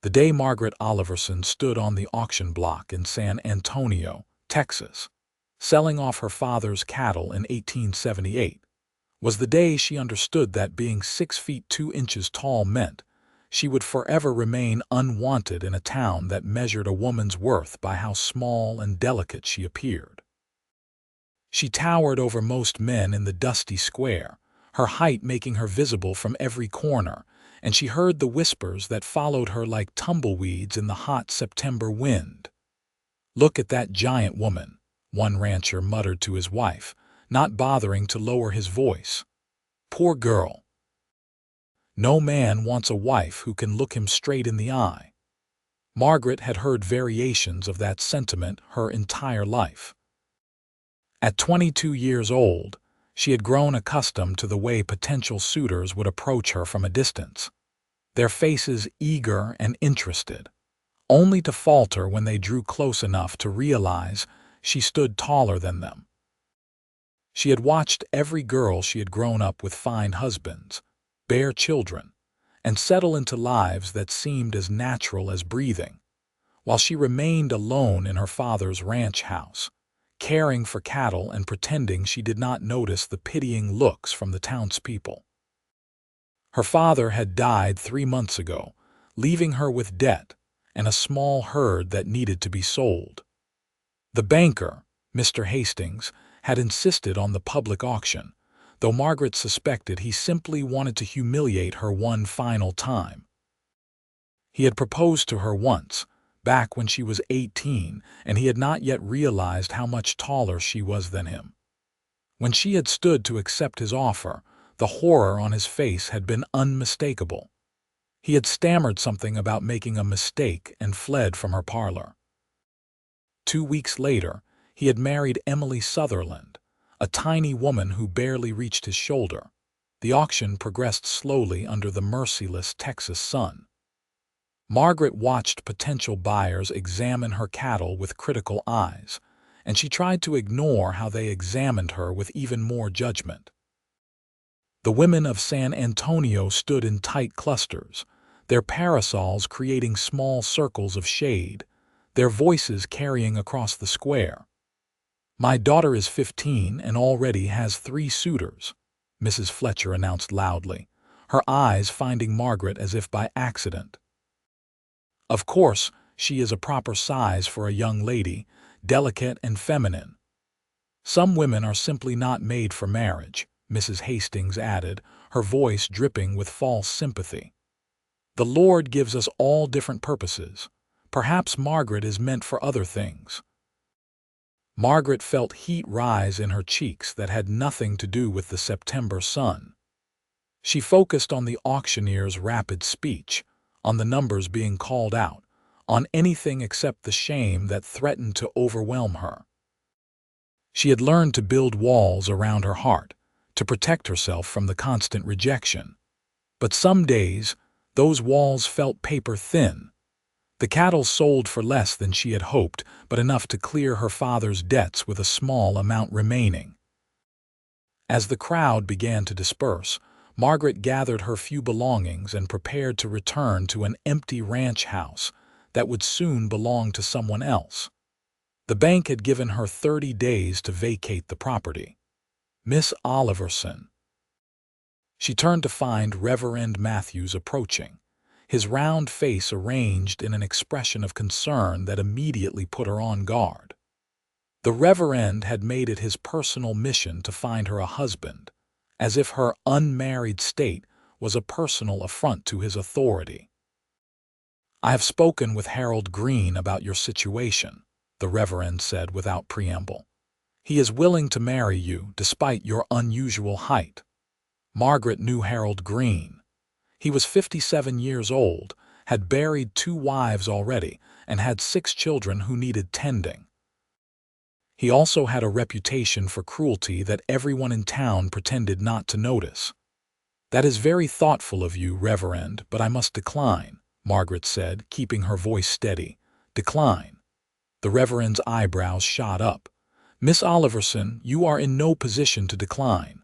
The day Margaret Oliverson stood on the auction block in San Antonio, Texas, selling off her father's cattle in 1878, was the day she understood that being 6 feet 2 inches tall meant she would forever remain unwanted in a town that measured a woman's worth by how small and delicate she appeared. She towered over most men in the dusty square, her height making her visible from every corner, and she heard the whispers that followed her like tumbleweeds in the hot September wind. "Look at that giant woman," one rancher muttered to his wife, not bothering to lower his voice. "Poor girl. No man wants a wife who can look him straight in the eye." Margaret had heard variations of that sentiment her entire life. At 22 years old, she had grown accustomed to the way potential suitors would approach her from a distance, their faces eager and interested, only to falter when they drew close enough to realize she stood taller than them. She had watched every girl she had grown up with find husbands, bear children, and settle into lives that seemed as natural as breathing, while she remained alone in her father's ranch house, caring for cattle and pretending she did not notice the pitying looks from the townspeople. Her father had died 3 months ago, leaving her with debt and a small herd that needed to be sold. The banker, Mr. Hastings, had insisted on the public auction, though Margaret suspected he simply wanted to humiliate her one final time. He had proposed to her once, back when she was 18, and he had not yet realized how much taller she was than him. When she had stood to accept his offer, the horror on his face had been unmistakable. He had stammered something about making a mistake and fled from her parlor. 2 weeks later, he had married Emily Sutherland, a tiny woman who barely reached his shoulder. The auction progressed slowly under the merciless Texas sun. Margaret watched potential buyers examine her cattle with critical eyes, and she tried to ignore how they examined her with even more judgment. The women of San Antonio stood in tight clusters, their parasols creating small circles of shade, their voices carrying across the square. "My daughter is 15 and already has 3 suitors," Mrs. Fletcher announced loudly, her eyes finding Margaret as if by accident. "Of course, she is a proper size for a young lady, delicate and feminine. Some women are simply not made for marriage," Mrs. Hastings added, her voice dripping with false sympathy. "The Lord gives us all different purposes. Perhaps Margaret is meant for other things." Margaret felt heat rise in her cheeks that had nothing to do with the September sun. She focused on the auctioneer's rapid speech, on the numbers being called out, on anything except the shame that threatened to overwhelm her. She had learned to build walls around her heart, to protect herself from the constant rejection. But some days, those walls felt paper thin. The cattle sold for less than she had hoped, but enough to clear her father's debts with a small amount remaining. As the crowd began to disperse, Margaret gathered her few belongings and prepared to return to an empty ranch house that would soon belong to someone else. The bank had given her 30 days to vacate the property. "Miss Oliverson." She turned to find Reverend Matthews approaching, his round face arranged in an expression of concern that immediately put her on guard. The Reverend had made it his personal mission to find her a husband, as if her unmarried state was a personal affront to his authority. "I have spoken with Harold Green about your situation," the Reverend said without preamble. "He is willing to marry you despite your unusual height." Margaret knew Harold Green. He was 57 years old, had buried 2 wives already, and had 6 children who needed tending. He also had a reputation for cruelty that everyone in town pretended not to notice. "That is very thoughtful of you, Reverend, but I must decline," Margaret said, keeping her voice steady. "Decline." The Reverend's eyebrows shot up. "Miss Oliverson, you are in no position to decline.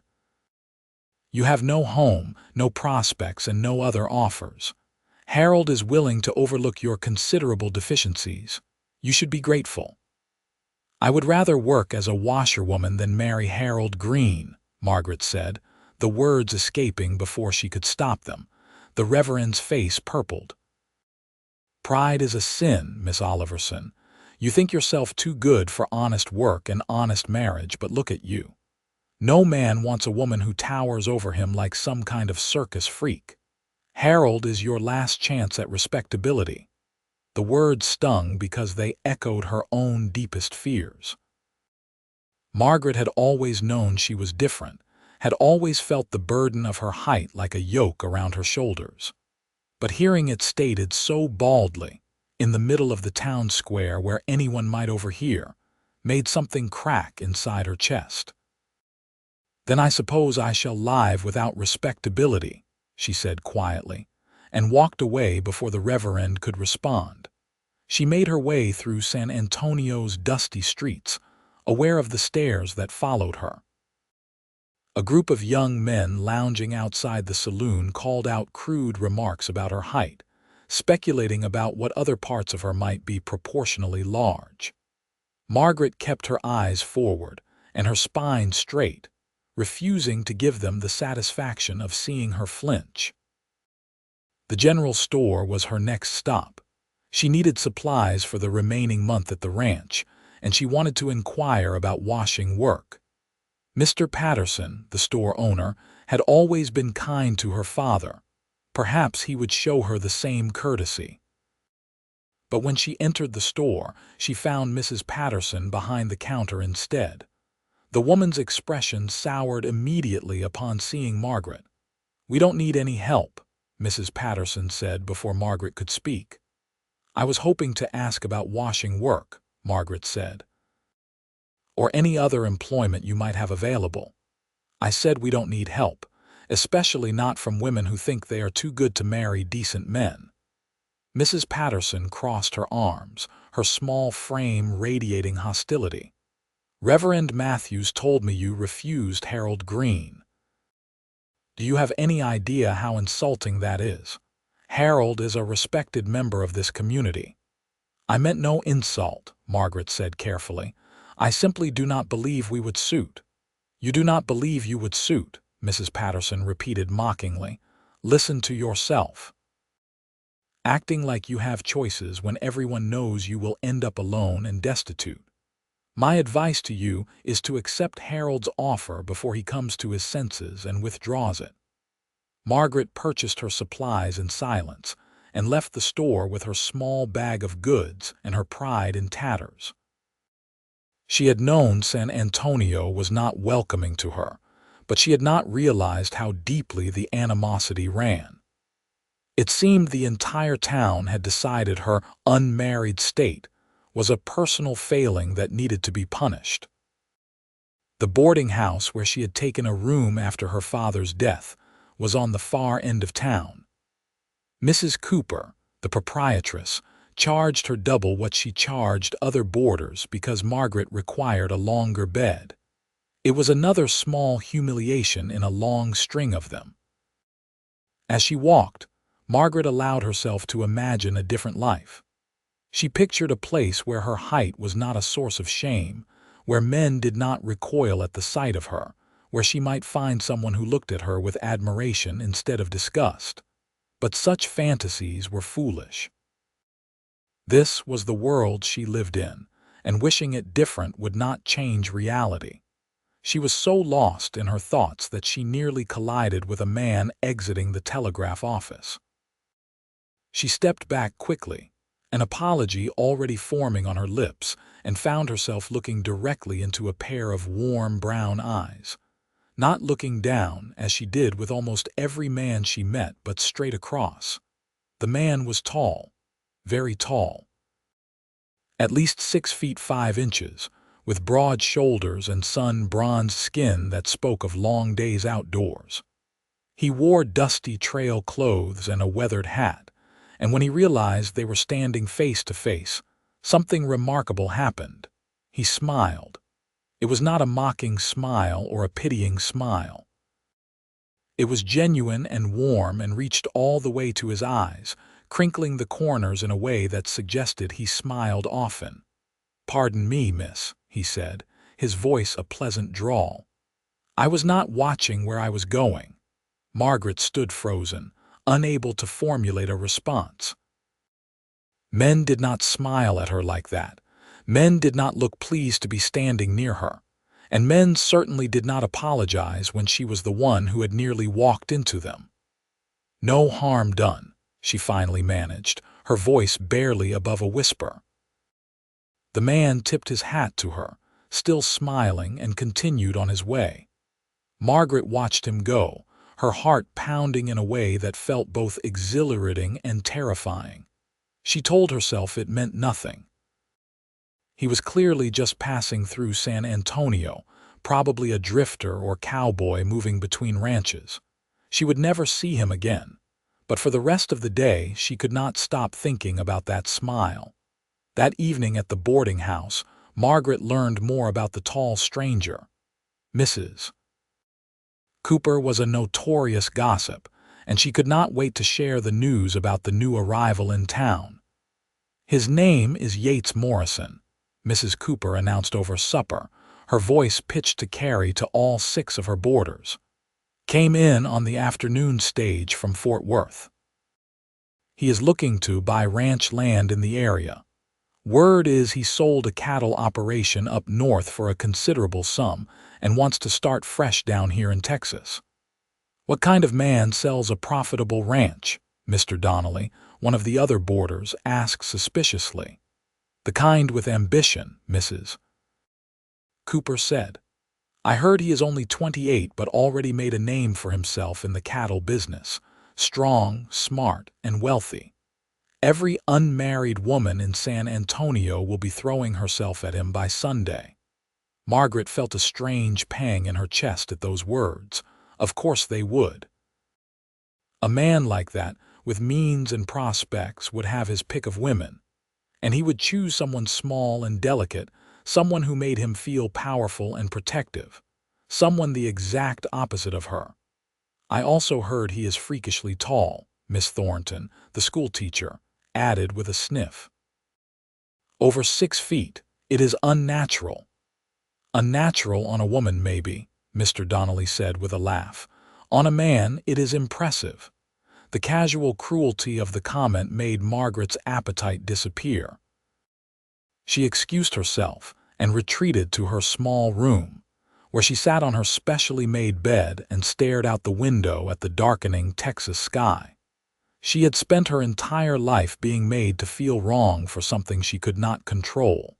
You have no home, no prospects, and no other offers. Harold is willing to overlook your considerable deficiencies. You should be grateful. I would rather work as a washerwoman than marry Harold Green, Margaret said, the words escaping before she could stop them. The Reverend's face purpled. Pride is a sin, Miss Oliverson. You think yourself too good for honest work and honest marriage, but look at you. No man wants a woman who towers over him like some kind of circus freak. Harold is your last chance at respectability. The words stung because they echoed her own deepest fears. Margaret had always known she was different, had always felt the burden of her height like a yoke around her shoulders. But hearing it stated so baldly, in the middle of the town square where anyone might overhear, made something crack inside her chest. "Then I suppose I shall live without respectability," she said quietly, and walked away before the Reverend could respond. She made her way through San Antonio's dusty streets, aware of the stares that followed her. A group of young men lounging outside the saloon called out crude remarks about her height, speculating about what other parts of her might be proportionally large. Margaret kept her eyes forward and her spine straight, refusing to give them the satisfaction of seeing her flinch. The general store was her next stop. She needed supplies for the remaining month at the ranch, and she wanted to inquire about washing work. Mr. Patterson, the store owner, had always been kind to her father. Perhaps he would show her the same courtesy. But when she entered the store, she found Mrs. Patterson behind the counter instead. The woman's expression soured immediately upon seeing Margaret. "We don't need any help," Mrs. Patterson said before Margaret could speak. "I was hoping to ask about washing work," Margaret said. "Or any other employment you might have available. I said we don't need help, especially not from women who think they are too good to marry decent men." Mrs. Patterson crossed her arms, her small frame radiating hostility. "Reverend Matthews told me you refused Harold Green. Do you have any idea how insulting that is? Harold is a respected member of this community." "I meant no insult," Margaret said carefully. "I simply do not believe we would suit." "You do not believe you would suit," Mrs. Patterson repeated mockingly. "Listen to yourself. Acting like you have choices when everyone knows you will end up alone and destitute. My advice to you is to accept Harold's offer before he comes to his senses and withdraws it." Margaret purchased her supplies in silence and left the store with her small bag of goods and her pride in tatters. She had known San Antonio was not welcoming to her, but she had not realized how deeply the animosity ran. It seemed the entire town had decided her unmarried state was a personal failing that needed to be punished. The boarding house where she had taken a room after her father's death was on the far end of town. Mrs. Cooper, the proprietress, charged her double what she charged other boarders because Margaret required a longer bed. It was another small humiliation in a long string of them. As she walked, Margaret allowed herself to imagine a different life. She pictured a place where her height was not a source of shame, where men did not recoil at the sight of her, where she might find someone who looked at her with admiration instead of disgust. But such fantasies were foolish. This was the world she lived in, and wishing it different would not change reality. She was so lost in her thoughts that she nearly collided with a man exiting the telegraph office. She stepped back quickly, an apology already forming on her lips, and found herself looking directly into a pair of warm brown eyes. Not looking down, as she did with almost every man she met, but straight across. The man was tall, very tall. At least 6 feet 5 inches, with broad shoulders and sun-bronzed skin that spoke of long days outdoors. He wore dusty trail clothes and a weathered hat, and when he realized they were standing face to face, something remarkable happened. He smiled. It was not a mocking smile or a pitying smile. It was genuine and warm and reached all the way to his eyes, crinkling the corners in a way that suggested he smiled often. "Pardon me, miss," he said, his voice a pleasant drawl. "I was not watching where I was going." Margaret stood frozen, unable to formulate a response. Men did not smile at her like that. Men did not look pleased to be standing near her. And men certainly did not apologize when she was the one who had nearly walked into them. "No harm done," she finally managed, her voice barely above a whisper. The man tipped his hat to her, still smiling, and continued on his way. Margaret watched him go, her heart pounding in a way that felt both exhilarating and terrifying. She told herself it meant nothing. He was clearly just passing through San Antonio, probably a drifter or cowboy moving between ranches. She would never see him again, but for the rest of the day she could not stop thinking about that smile. That evening at the boarding house, Margaret learned more about the tall stranger. Mrs. Cooper was a notorious gossip, and she could not wait to share the news about the new arrival in town. "His name is Yates Morrison," Mrs. Cooper announced over supper, her voice pitched to carry to all 6 of her boarders. "Came in on the afternoon stage from Fort Worth. He is looking to buy ranch land in the area. Word is he sold a cattle operation up north for a considerable sum and wants to start fresh down here in Texas." "What kind of man sells a profitable ranch?" Mr. Donnelly, one of the other boarders, asked suspiciously. "The kind with ambition," Mrs. Cooper said. "I heard he is only 28 but already made a name for himself in the cattle business. Strong, smart, and wealthy. Every unmarried woman in San Antonio will be throwing herself at him by Sunday." Margaret felt a strange pang in her chest at those words. Of course they would. A man like that, with means and prospects, would have his pick of women. And he would choose someone small and delicate, someone who made him feel powerful and protective, someone the exact opposite of her. "I also heard he is freakishly tall," Miss Thornton, the schoolteacher, added with a sniff. "Over 6 feet. It is unnatural." "Unnatural on a woman, maybe," Mr. Donnelly said with a laugh. "On a man, it is impressive." The casual cruelty of the comment made Margaret's appetite disappear. She excused herself and retreated to her small room, where she sat on her specially made bed and stared out the window at the darkening Texas sky. She had spent her entire life being made to feel wrong for something she could not control.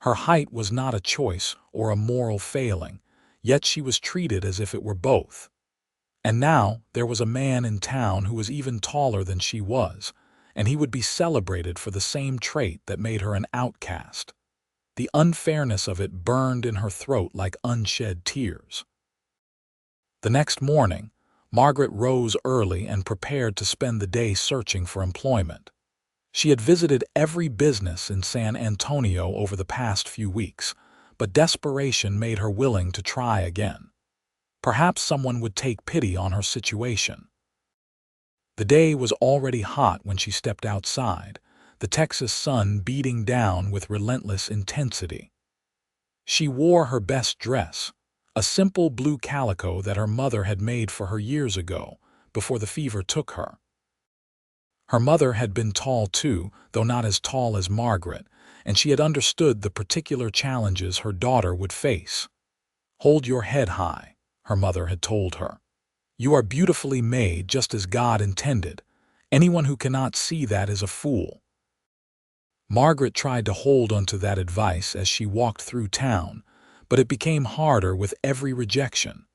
Her height was not a choice or a moral failing, yet she was treated as if it were both. And now there was a man in town who was even taller than she was, and he would be celebrated for the same trait that made her an outcast. The unfairness of it burned in her throat like unshed tears. The next morning, Margaret rose early and prepared to spend the day searching for employment. She had visited every business in San Antonio over the past few weeks, but desperation made her willing to try again. Perhaps someone would take pity on her situation. The day was already hot when she stepped outside, the Texas sun beating down with relentless intensity. She wore her best dress, a simple blue calico that her mother had made for her years ago, before the fever took her. Her mother had been tall too, though not as tall as Margaret, and she had understood the particular challenges her daughter would face. "Hold your head high," her mother had told her. "You are beautifully made just as God intended. Anyone who cannot see that is a fool." Margaret tried to hold onto that advice as she walked through town, but it became harder with every rejection.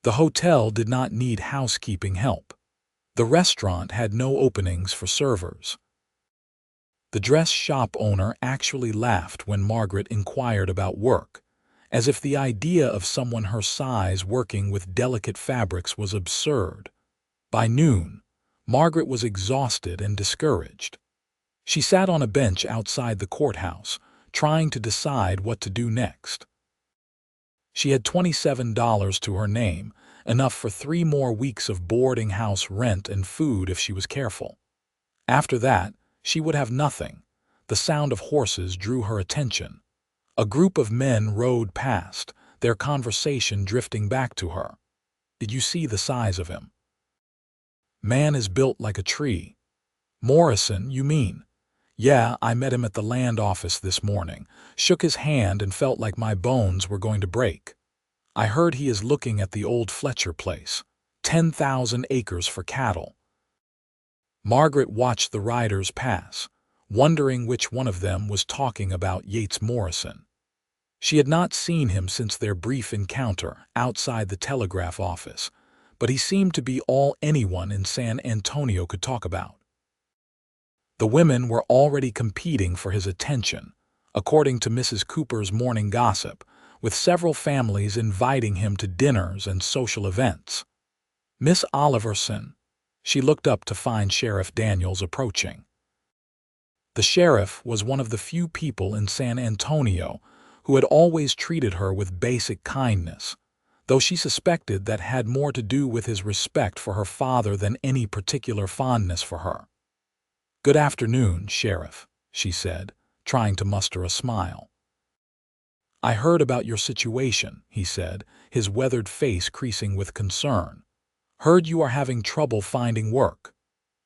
The hotel did not need housekeeping help. The restaurant had no openings for servers. The dress shop owner actually laughed when Margaret inquired about work, as if the idea of someone her size working with delicate fabrics was absurd. By noon, Margaret was exhausted and discouraged. She sat on a bench outside the courthouse, trying to decide what to do next. She had $27 to her name, enough for 3 more weeks of boarding house rent and food if she was careful. After that, she would have nothing. The sound of horses drew her attention. A group of men rode past, their conversation drifting back to her. Did you see the size of him? Man is built like a tree. Morrison, you mean? Yeah, I met him at the land office this morning, shook his hand and felt like my bones were going to break. I heard he is looking at the old Fletcher place. 10,000 acres for cattle. Margaret watched the riders pass, wondering which one of them was talking about Yates Morrison. She had not seen him since their brief encounter outside the telegraph office, but he seemed to be all anyone in San Antonio could talk about. The women were already competing for his attention, according to Mrs. Cooper's morning gossip, with several families inviting him to dinners and social events. Miss Oliverson. She looked up to find Sheriff Daniels approaching. The sheriff was one of the few people in San Antonio who had always treated her with basic kindness, though she suspected that had more to do with his respect for her father than any particular fondness for her. "Good afternoon, Sheriff," she said, trying to muster a smile. "I heard about your situation," he said, his weathered face creasing with concern. "Heard you are having trouble finding work."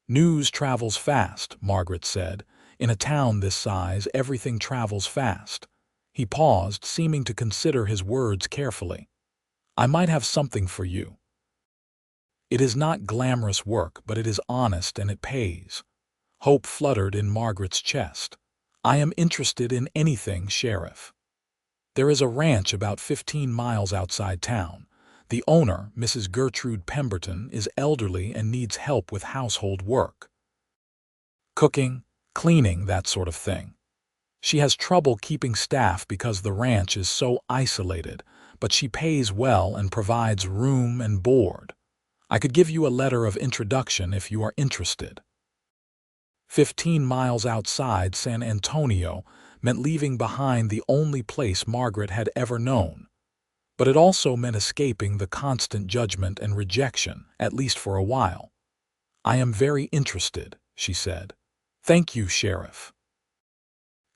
"News travels fast," Margaret said. "In a town this size, everything travels fast." He paused, seeming to consider his words carefully. "I might have something for you. It is not glamorous work, but it is honest and it pays." Hope fluttered in Margaret's chest. "I am interested in anything, Sheriff." "There is a ranch about 15 miles outside town. The owner, Mrs. Gertrude Pemberton, is elderly and needs help with household work. Cooking, cleaning, that sort of thing. She has trouble keeping staff because the ranch is so isolated, but she pays well and provides room and board. I could give you a letter of introduction if you are interested." 15 miles outside San Antonio meant leaving behind the only place Margaret had ever known. But it also meant escaping the constant judgment and rejection, at least for a while. "I am very interested," she said. "Thank you, Sheriff.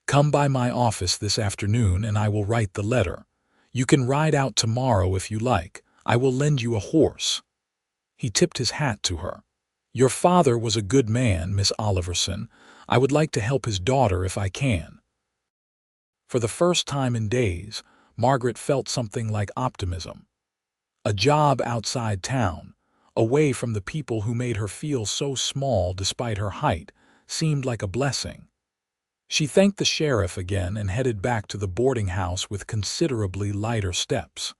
Come by my office this afternoon and I will write the letter. You can ride out tomorrow if you like. I will lend you a horse." He tipped his hat to her. "Your father was a good man, Miss Oliverson. I would like to help his daughter if I can." For the first time in days, Margaret felt something like optimism. A job outside town, away from the people who made her feel so small despite her height, seemed like a blessing. She thanked the sheriff again and headed back to the boarding house with considerably lighter steps.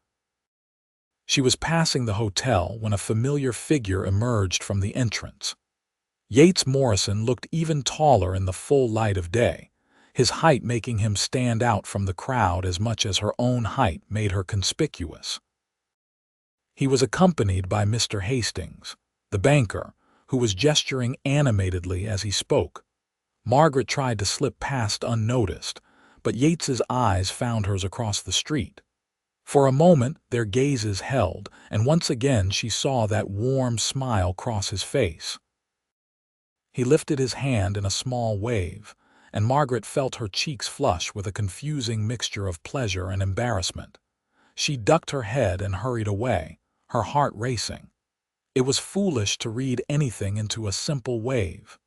She was passing the hotel when a familiar figure emerged from the entrance. Yates Morrison looked even taller in the full light of day, his height making him stand out from the crowd as much as her own height made her conspicuous. He was accompanied by Mr. Hastings, the banker, who was gesturing animatedly as he spoke. Margaret tried to slip past unnoticed, but Yates's eyes found hers across the street. For a moment their gazes held, and once again she saw that warm smile cross his face. He lifted his hand in a small wave, and Margaret felt her cheeks flush with a confusing mixture of pleasure and embarrassment. She ducked her head and hurried away, her heart racing. It was foolish to read anything into a simple wave.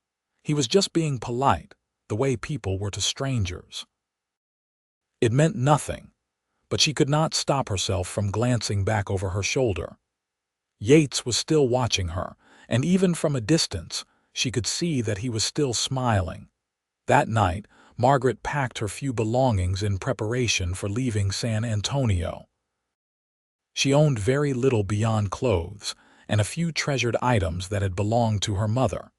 He was just being polite, the way people were to strangers. It meant nothing, but she could not stop herself from glancing back over her shoulder. Yates was still watching her, and even from a distance, she could see that he was still smiling. That night, Margaret packed her few belongings in preparation for leaving San Antonio. She owned very little beyond clothes and a few treasured items that had belonged to her mother.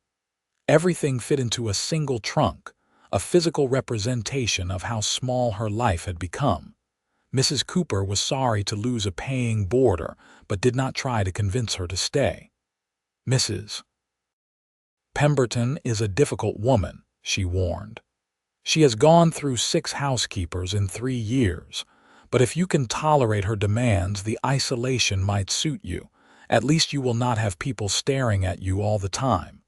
Everything fit into a single trunk, a physical representation of how small her life had become. Mrs. Cooper was sorry to lose a paying boarder, but did not try to convince her to stay. "Mrs. Pemberton is a difficult woman," she warned. "She has gone through 6 housekeepers in 3 years, but if you can tolerate her demands, the isolation might suit you. At least you will not have people staring at you all the time."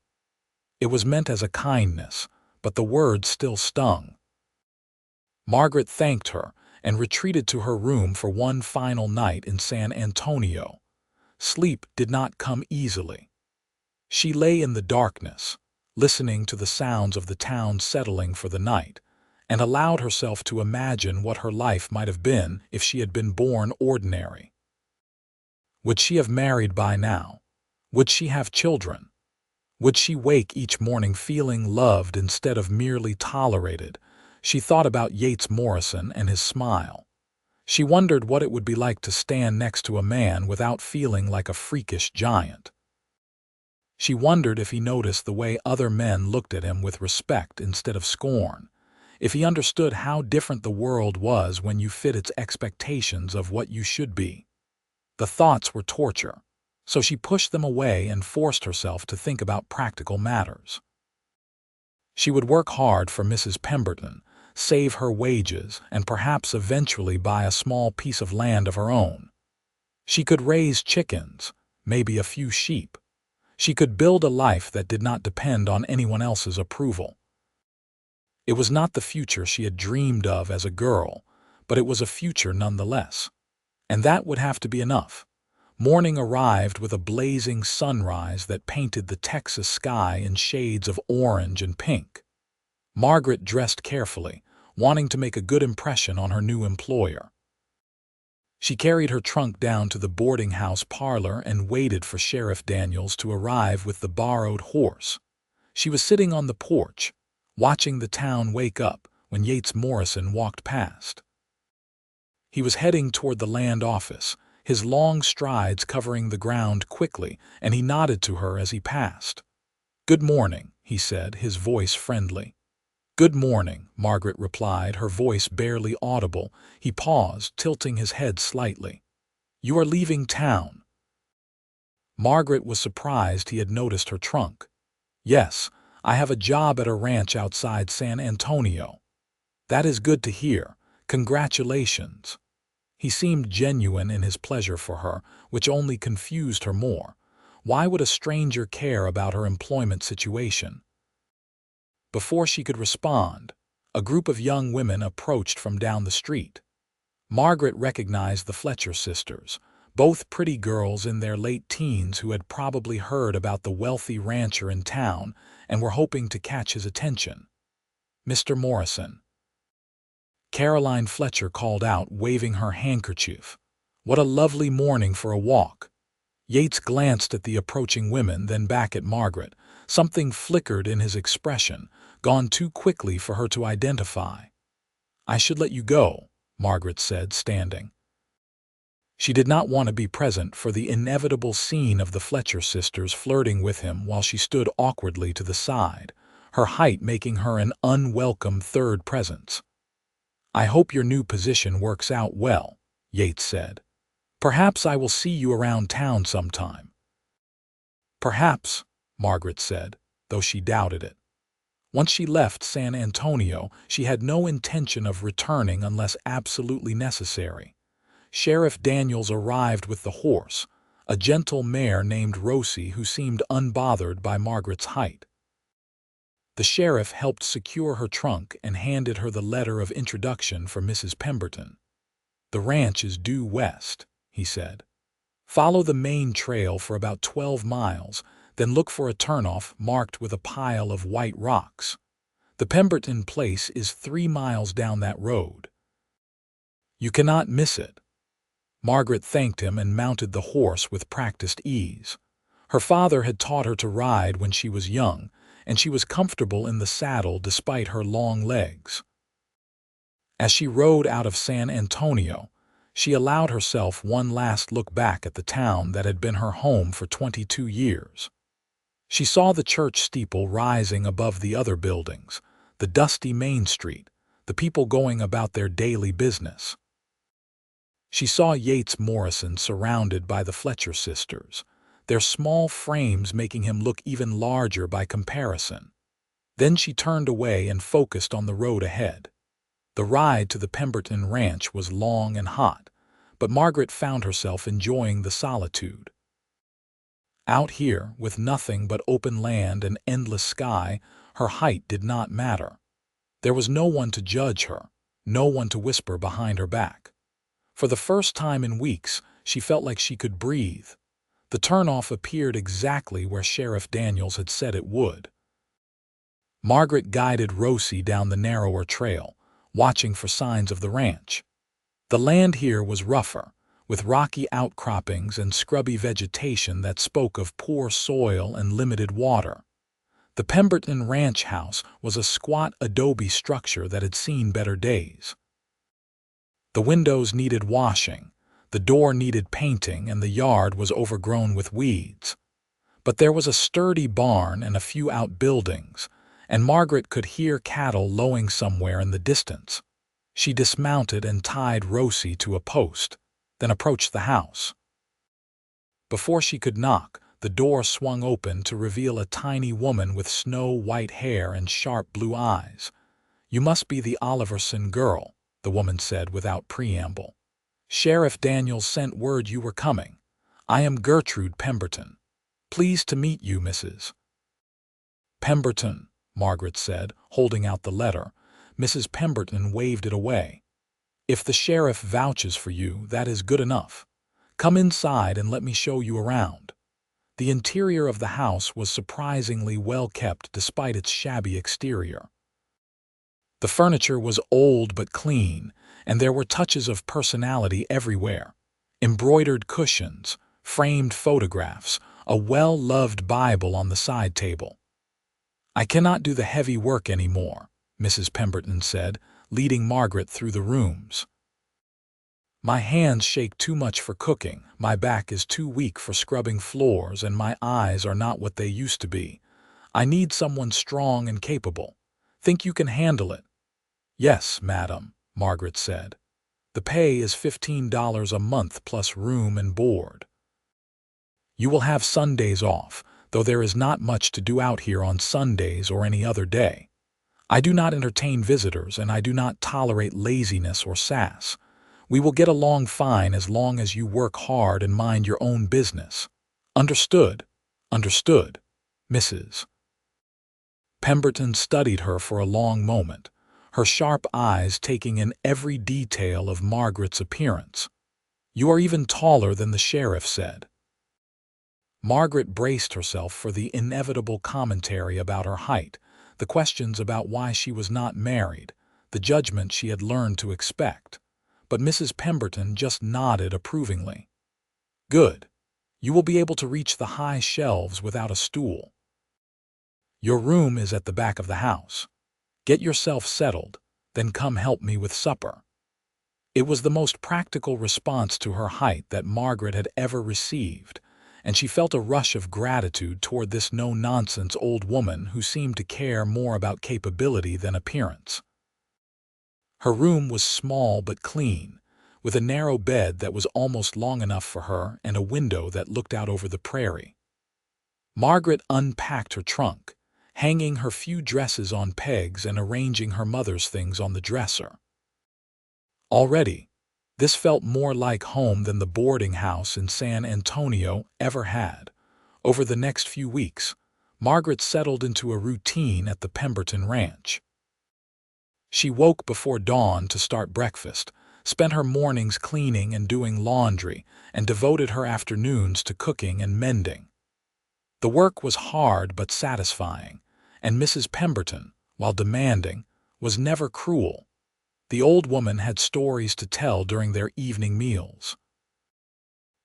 It was meant as a kindness, but the words still stung. Margaret thanked her and retreated to her room for one final night in San Antonio. Sleep did not come easily. She lay in the darkness, listening to the sounds of the town settling for the night, and allowed herself to imagine what her life might have been if she had been born ordinary. Would she have married by now? Would she have children? Would she wake each morning feeling loved instead of merely tolerated? She thought about Yates Morrison and his smile. She wondered what it would be like to stand next to a man without feeling like a freakish giant. She wondered if he noticed the way other men looked at him with respect instead of scorn, if he understood how different the world was when you fit its expectations of what you should be. The thoughts were torture, so she pushed them away and forced herself to think about practical matters. She would work hard for Mrs. Pemberton, save her wages, and perhaps eventually buy a small piece of land of her own. She could raise chickens, maybe a few sheep. She could build a life that did not depend on anyone else's approval. It was not the future she had dreamed of as a girl, but it was a future nonetheless. And that would have to be enough. Morning arrived with a blazing sunrise that painted the Texas sky in shades of orange and pink. Margaret dressed carefully, wanting to make a good impression on her new employer. She carried her trunk down to the boarding house parlor and waited for Sheriff Daniels to arrive with the borrowed horse. She was sitting on the porch, watching the town wake up when Yates Morrison walked past. He was heading toward the land office, his long strides covering the ground quickly, and he nodded to her as he passed. "Good morning," he said, his voice friendly. "Good morning," Margaret replied, her voice barely audible. He paused, tilting his head slightly. "You are leaving town." Margaret was surprised he had noticed her trunk. "Yes, I have a job at a ranch outside San Antonio." "That is good to hear. Congratulations." He seemed genuine in his pleasure for her, which only confused her more. Why would a stranger care about her employment situation? Before she could respond, a group of young women approached from down the street. Margaret recognized the Fletcher sisters, both pretty girls in their late teens who had probably heard about the wealthy rancher in town and were hoping to catch his attention. "Mr. Morrison." Caroline Fletcher called out, waving her handkerchief. "What a lovely morning for a walk." Yates glanced at the approaching women, then back at Margaret. Something flickered in his expression, gone too quickly for her to identify. "I should let you go," Margaret said, standing. She did not want to be present for the inevitable scene of the Fletcher sisters flirting with him while she stood awkwardly to the side, her height making her an unwelcome third presence. "I hope your new position works out well," Yates said. "Perhaps I will see you around town sometime." "Perhaps," Margaret said, though she doubted it. Once she left San Antonio, she had no intention of returning unless absolutely necessary. Sheriff Daniels arrived with the horse, a gentle mare named Rosie who seemed unbothered by Margaret's height. The sheriff helped secure her trunk and handed her the letter of introduction for Mrs. Pemberton. "The ranch is due west," he said. "Follow the main trail for about 12 miles, then look for a turnoff marked with a pile of white rocks. The Pemberton place is 3 miles down that road. You cannot miss it." Margaret thanked him and mounted the horse with practiced ease. Her father had taught her to ride when she was young, and she was comfortable in the saddle despite her long legs. As she rode out of San Antonio, she allowed herself one last look back at the town that had been her home for 22 years. She saw the church steeple rising above the other buildings, the dusty Main Street, the people going about their daily business. She saw Yates Morrison surrounded by the Fletcher sisters, their small frames making him look even larger by comparison. Then she turned away and focused on the road ahead. The ride to the Pemberton ranch was long and hot, but Margaret found herself enjoying the solitude. Out here, with nothing but open land and endless sky, her height did not matter. There was no one to judge her, no one to whisper behind her back. For the first time in weeks, she felt like she could breathe. The turnoff appeared exactly where Sheriff Daniels had said it would. Margaret guided Rosie down the narrower trail, watching for signs of the ranch. The land here was rougher, with rocky outcroppings and scrubby vegetation that spoke of poor soil and limited water. The Pemberton Ranch house was a squat adobe structure that had seen better days. The windows needed washing, the door needed painting, and the yard was overgrown with weeds. But there was a sturdy barn and a few outbuildings, and Margaret could hear cattle lowing somewhere in the distance. She dismounted and tied Rosie to a post, then approached the house. Before she could knock, the door swung open to reveal a tiny woman with snow-white hair and sharp blue eyes. "You must be the Oliverson girl," the woman said without preamble. "Sheriff Daniels sent word you were coming. I am Gertrude Pemberton. Pleased to meet you, Mrs. Pemberton," Margaret said, holding out the letter. Mrs. Pemberton waved it away. "If the sheriff vouches for you, that is good enough. Come inside and let me show you around." The interior of the house was surprisingly well kept despite its shabby exterior. The furniture was old but clean, and there were touches of personality everywhere. Embroidered cushions, framed photographs, a well-loved Bible on the side table. "I cannot do the heavy work anymore," Mrs. Pemberton said, leading Margaret through the rooms. "My hands shake too much for cooking, my back is too weak for scrubbing floors, and my eyes are not what they used to be. I need someone strong and capable. Think you can handle it?" "Yes, madam," Margaret said. "The pay is $15 a month plus room and board. You will have Sundays off, though there is not much to do out here on Sundays or any other day. I do not entertain visitors, and I do not tolerate laziness or sass. We will get along fine as long as you work hard and mind your own business. Understood?" "Understood, Mrs." Pemberton studied her for a long moment, her sharp eyes taking in every detail of Margaret's appearance. "You are even taller than the sheriff said." Margaret braced herself for the inevitable commentary about her height, the questions about why she was not married, the judgment she had learned to expect. But Mrs. Pemberton just nodded approvingly. "Good. You will be able to reach the high shelves without a stool. Your room is at the back of the house. Get yourself settled, then come help me with supper." It was the most practical response to her height that Margaret had ever received, and she felt a rush of gratitude toward this no-nonsense old woman who seemed to care more about capability than appearance. Her room was small but clean, with a narrow bed that was almost long enough for her and a window that looked out over the prairie. Margaret unpacked her trunk, hanging her few dresses on pegs and arranging her mother's things on the dresser. Already, this felt more like home than the boarding house in San Antonio ever had. Over the next few weeks, Margaret settled into a routine at the Pemberton Ranch. She woke before dawn to start breakfast, spent her mornings cleaning and doing laundry, and devoted her afternoons to cooking and mending. The work was hard but satisfying, and Mrs. Pemberton, while demanding, was never cruel. The old woman had stories to tell during their evening meals.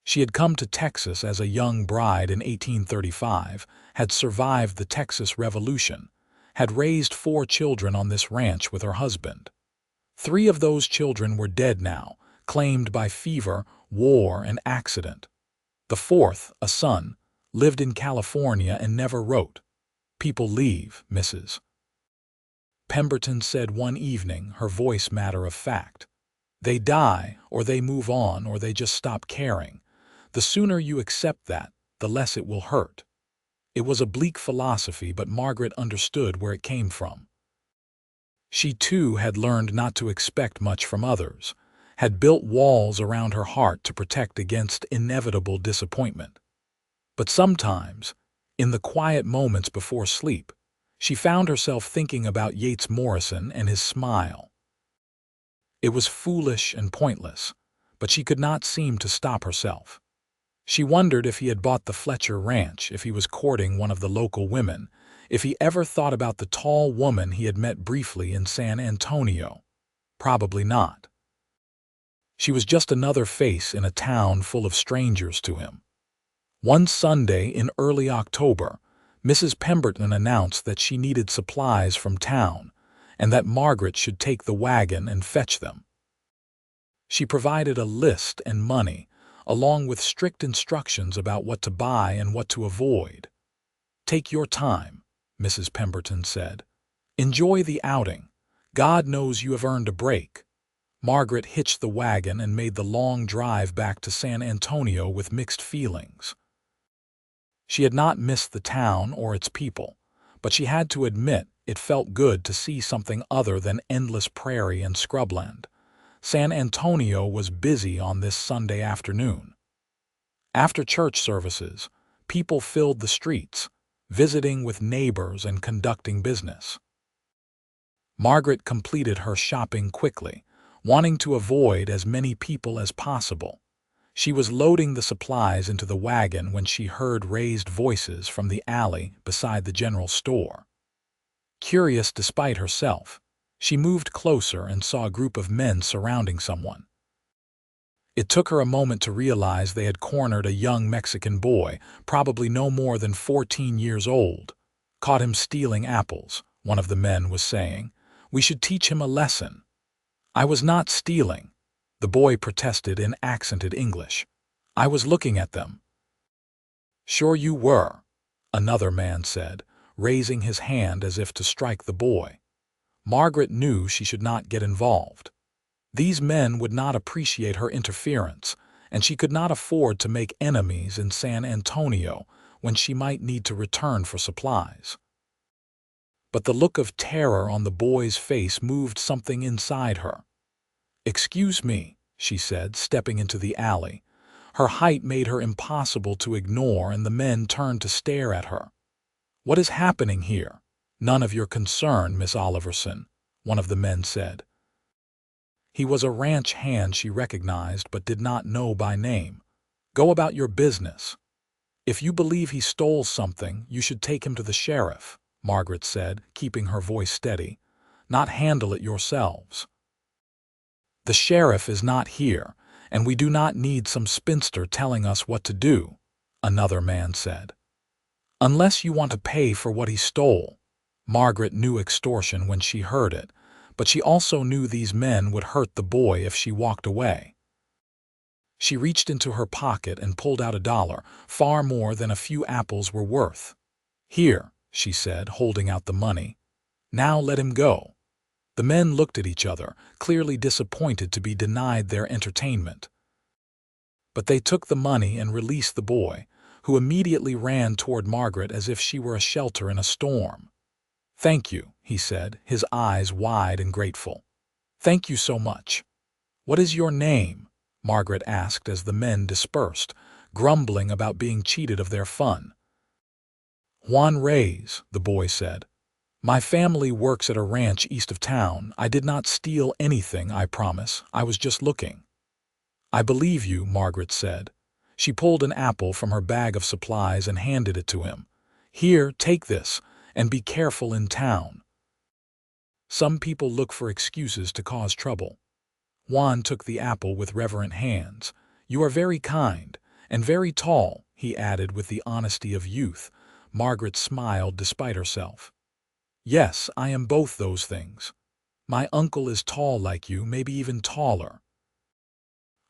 She had come to Texas as a young bride in 1835, had survived the Texas Revolution, had raised 4 children on this ranch with her husband. 3 of those children were dead now, claimed by fever, war, and accident. The 4th, a son, lived in California and never wrote. "People leave, Mrs. Pemberton said one evening, her voice matter of fact. "They die, or they move on, or they just stop caring. The sooner you accept that, the less it will hurt." It was a bleak philosophy, but Margaret understood where it came from. She too had learned not to expect much from others, had built walls around her heart to protect against inevitable disappointment. But sometimes, in the quiet moments before sleep, she found herself thinking about Yates Morrison and his smile. It was foolish and pointless, but she could not seem to stop herself. She wondered if he had bought the Fletcher ranch, if he was courting one of the local women, if he ever thought about the tall woman he had met briefly in San Antonio. Probably not. She was just another face in a town full of strangers to him. One Sunday in early October, Mrs. Pemberton announced that she needed supplies from town and that Margaret should take the wagon and fetch them. She provided a list and money, along with strict instructions about what to buy and what to avoid. "Take your time," Mrs. Pemberton said. "Enjoy the outing. God knows you have earned a break." Margaret hitched the wagon and made the long drive back to San Antonio with mixed feelings. She had not missed the town or its people, but she had to admit it felt good to see something other than endless prairie and scrubland. San Antonio was busy on this Sunday afternoon. After church services, people filled the streets, visiting with neighbors and conducting business. Margaret completed her shopping quickly, wanting to avoid as many people as possible. She was loading the supplies into the wagon when she heard raised voices from the alley beside the general store. Curious despite herself, she moved closer and saw a group of men surrounding someone. It took her a moment to realize they had cornered a young Mexican boy, probably no more than 14 years old. "Caught him stealing apples," one of the men was saying. "We should teach him a lesson." "I was not stealing," the boy protested in accented English. "I was looking at them." "Sure you were," another man said, raising his hand as if to strike the boy. Margaret knew she should not get involved. These men would not appreciate her interference, and she could not afford to make enemies in San Antonio when she might need to return for supplies. But the look of terror on the boy's face moved something inside her. "Excuse me," she said, stepping into the alley. Her height made her impossible to ignore, and the men turned to stare at her. "What is happening here?" "None of your concern, Miss Oliverson," one of the men said. He was a ranch hand she recognized but did not know by name. "Go about your business. If you believe he stole something, you should take him to the sheriff," Margaret said, keeping her voice steady. "Not handle it yourselves." "The sheriff is not here, and we do not need some spinster telling us what to do," another man said. "Unless you want to pay for what he stole." Margaret knew extortion when she heard it, but she also knew these men would hurt the boy if she walked away. She reached into her pocket and pulled out $1, far more than a few apples were worth. "Here," she said, holding out the money. "Now let him go." The men looked at each other, clearly disappointed to be denied their entertainment. But they took the money and released the boy, who immediately ran toward Margaret as if she were a shelter in a storm. "Thank you," he said, his eyes wide and grateful. "Thank you so much." "What is your name?" Margaret asked as the men dispersed, grumbling about being cheated of their fun. "Juan Reyes," the boy said. "My family works at a ranch east of town. I did not steal anything, I promise. I was just looking." "I believe you," Margaret said. She pulled an apple from her bag of supplies and handed it to him. "Here, take this, and be careful in town." Some people look for excuses to cause trouble. Juan took the apple with reverent hands. "You are very kind, and very tall," he added with the honesty of youth. Margaret smiled despite herself. "Yes, I am both those things. My uncle is tall like you, maybe even taller."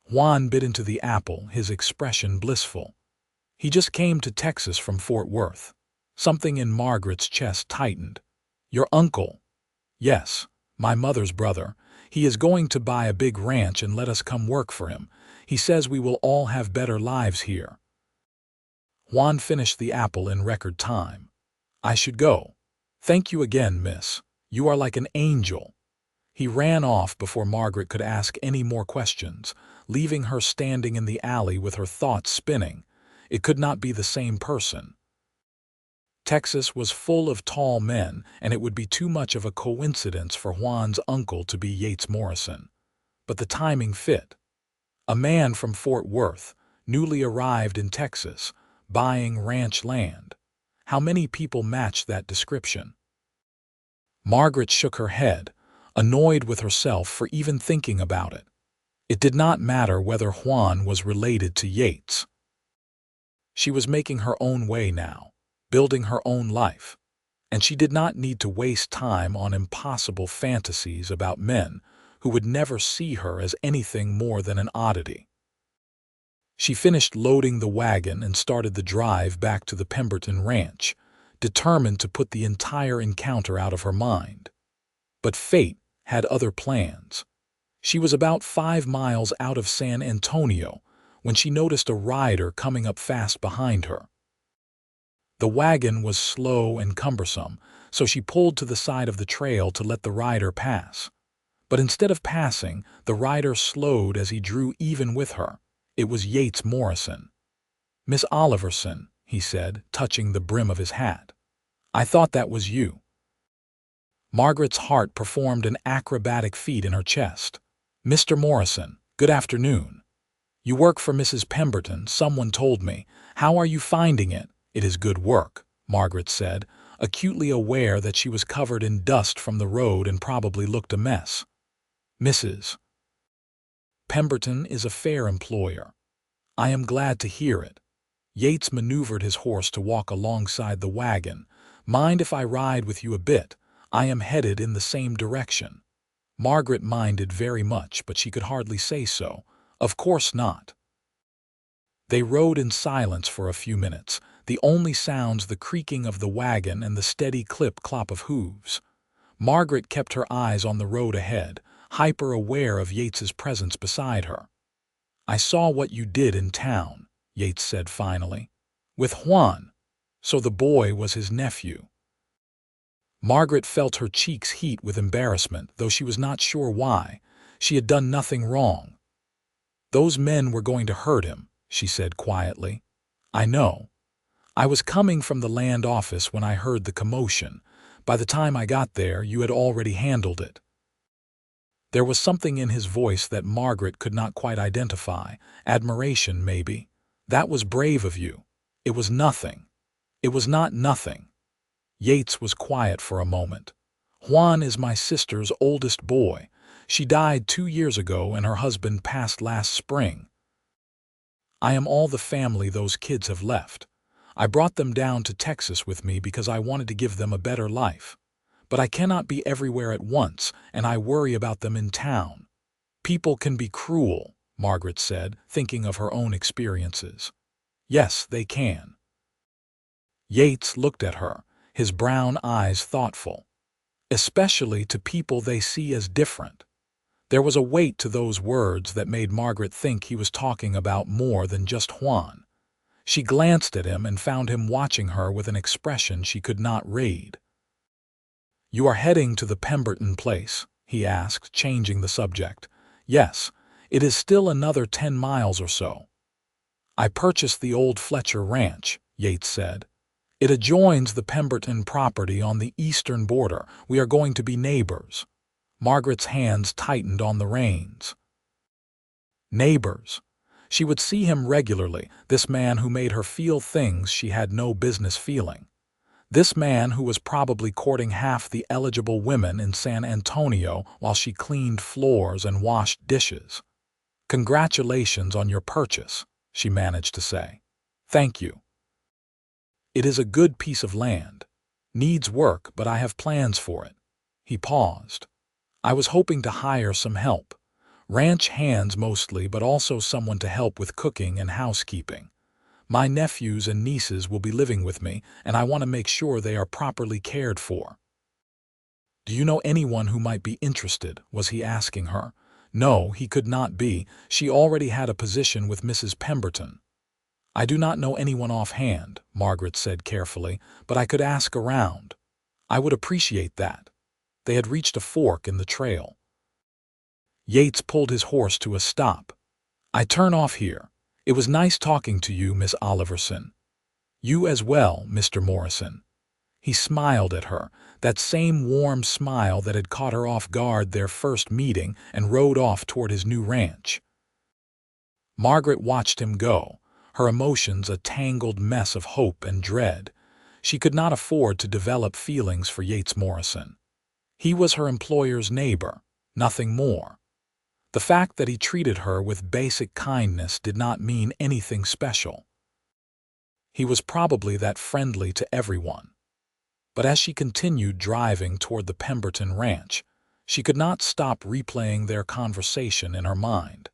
Juan bit into the apple, his expression blissful. "He just came to Texas from Fort Worth." Something in Margaret's chest tightened. "Your uncle?" "Yes, my mother's brother. He is going to buy a big ranch and let us come work for him. He says we will all have better lives here." Juan finished the apple in record time. "I should go. Thank you again, miss. You are like an angel." He ran off before Margaret could ask any more questions, leaving her standing in the alley with her thoughts spinning. It could not be the same person. Texas was full of tall men, and it would be too much of a coincidence for Juan's uncle to be Yates Morrison. But the timing fit. A man from Fort Worth, newly arrived in Texas, buying ranch land. How many people matched that description? Margaret shook her head, annoyed with herself for even thinking about it. It did not matter whether Juan was related to Yates. She was making her own way now, building her own life, and she did not need to waste time on impossible fantasies about men who would never see her as anything more than an oddity. She finished loading the wagon and started the drive back to the Pemberton ranch, determined to put the entire encounter out of her mind. But fate had other plans. She was about 5 miles out of San Antonio when she noticed a rider coming up fast behind her. The wagon was slow and cumbersome, so she pulled to the side of the trail to let the rider pass. But instead of passing, the rider slowed as he drew even with her. It was Yates Morrison. "Miss Oliverson," he said, touching the brim of his hat. "I thought that was you." Margaret's heart performed an acrobatic feat in her chest. "Mr. Morrison, good afternoon. You work for Mrs. Pemberton, someone told me. How are you finding it?" "It is good work," Margaret said, acutely aware that she was covered in dust from the road and probably looked a mess. "Mrs. Pemberton is a fair employer. I am glad to hear it." Yates maneuvered his horse to walk alongside the wagon. "Mind if I ride with you a bit? I am headed in the same direction." Margaret minded very much, but she could hardly say so. Of course not. They rode in silence for a few minutes, the only sounds the creaking of the wagon and the steady clip-clop of hooves. Margaret kept her eyes on the road ahead, hyper-aware of Yates's presence beside her. "I saw what you did in town," Yates said finally. "With Juan." So the boy was his nephew. Margaret felt her cheeks heat with embarrassment, though she was not sure why. She had done nothing wrong. "Those men were going to hurt him," she said quietly. "I know. I was coming from the land office when I heard the commotion. By the time I got there, you had already handled it." There was something in his voice that Margaret could not quite identify. Admiration, maybe. "That was brave of you." "It was nothing." "It was not nothing." Yates was quiet for a moment. "Juan is my sister's oldest boy. She died 2 years ago and her husband passed last spring. I am all the family those kids have left. I brought them down to Texas with me because I wanted to give them a better life. But I cannot be everywhere at once, and I worry about them in town." "People can be cruel," Margaret said, thinking of her own experiences. "Yes, they can." Yates looked at her, his brown eyes thoughtful. "Especially to people they see as different." There was a weight to those words that made Margaret think he was talking about more than just Juan. She glanced at him and found him watching her with an expression she could not read. "You are heading to the Pemberton place?" he asked, changing the subject. "Yes, it is still another 10 miles or so." "I purchased the old Fletcher Ranch," Yates said. "It adjoins the Pemberton property on the eastern border. We are going to be neighbors." Margaret's hands tightened on the reins. Neighbors. She would see him regularly, this man who made her feel things she had no business feeling. This man who was probably courting half the eligible women in San Antonio while she cleaned floors and washed dishes. "Congratulations on your purchase," she managed to say. "Thank you. It is a good piece of land. Needs work, but I have plans for it." He paused. "I was hoping to hire some help. Ranch hands mostly, but also someone to help with cooking and housekeeping. My nephews and nieces will be living with me, and I want to make sure they are properly cared for." "Do you know anyone who might be interested?" was he asking her. No, he could not be. She already had a position with Mrs. Pemberton. "I do not know anyone offhand," Margaret said carefully, "but I could ask around. I would appreciate that." They had reached a fork in the trail. Yates pulled his horse to a stop. "I turn off here. "It was nice talking to you, Miss Oliverson." "You as well, Mr. Morrison." He smiled at her, that same warm smile that had caught her off guard their first meeting, and rode off toward his new ranch. Margaret watched him go, her emotions a tangled mess of hope and dread. She could not afford to develop feelings for Yates Morrison. He was her employer's neighbor, nothing more. The fact that he treated her with basic kindness did not mean anything special. He was probably that friendly to everyone. But as she continued driving toward the Pemberton ranch, she could not stop replaying their conversation in her mind,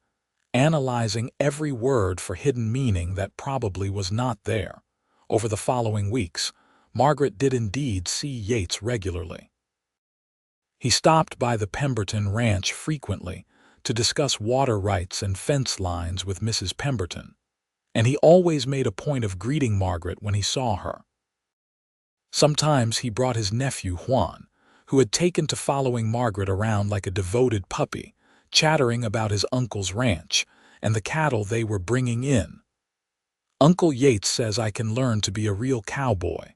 analyzing every word for hidden meaning that probably was not there. Over the following weeks, Margaret did indeed see Yates regularly. He stopped by the Pemberton ranch frequently to discuss water rights and fence lines with Mrs. Pemberton, and he always made a point of greeting Margaret when he saw her. Sometimes he brought his nephew Juan, who had taken to following Margaret around like a devoted puppy, chattering about his uncle's ranch and the cattle they were bringing in. "Uncle Yates says I can learn to be a real cowboy,"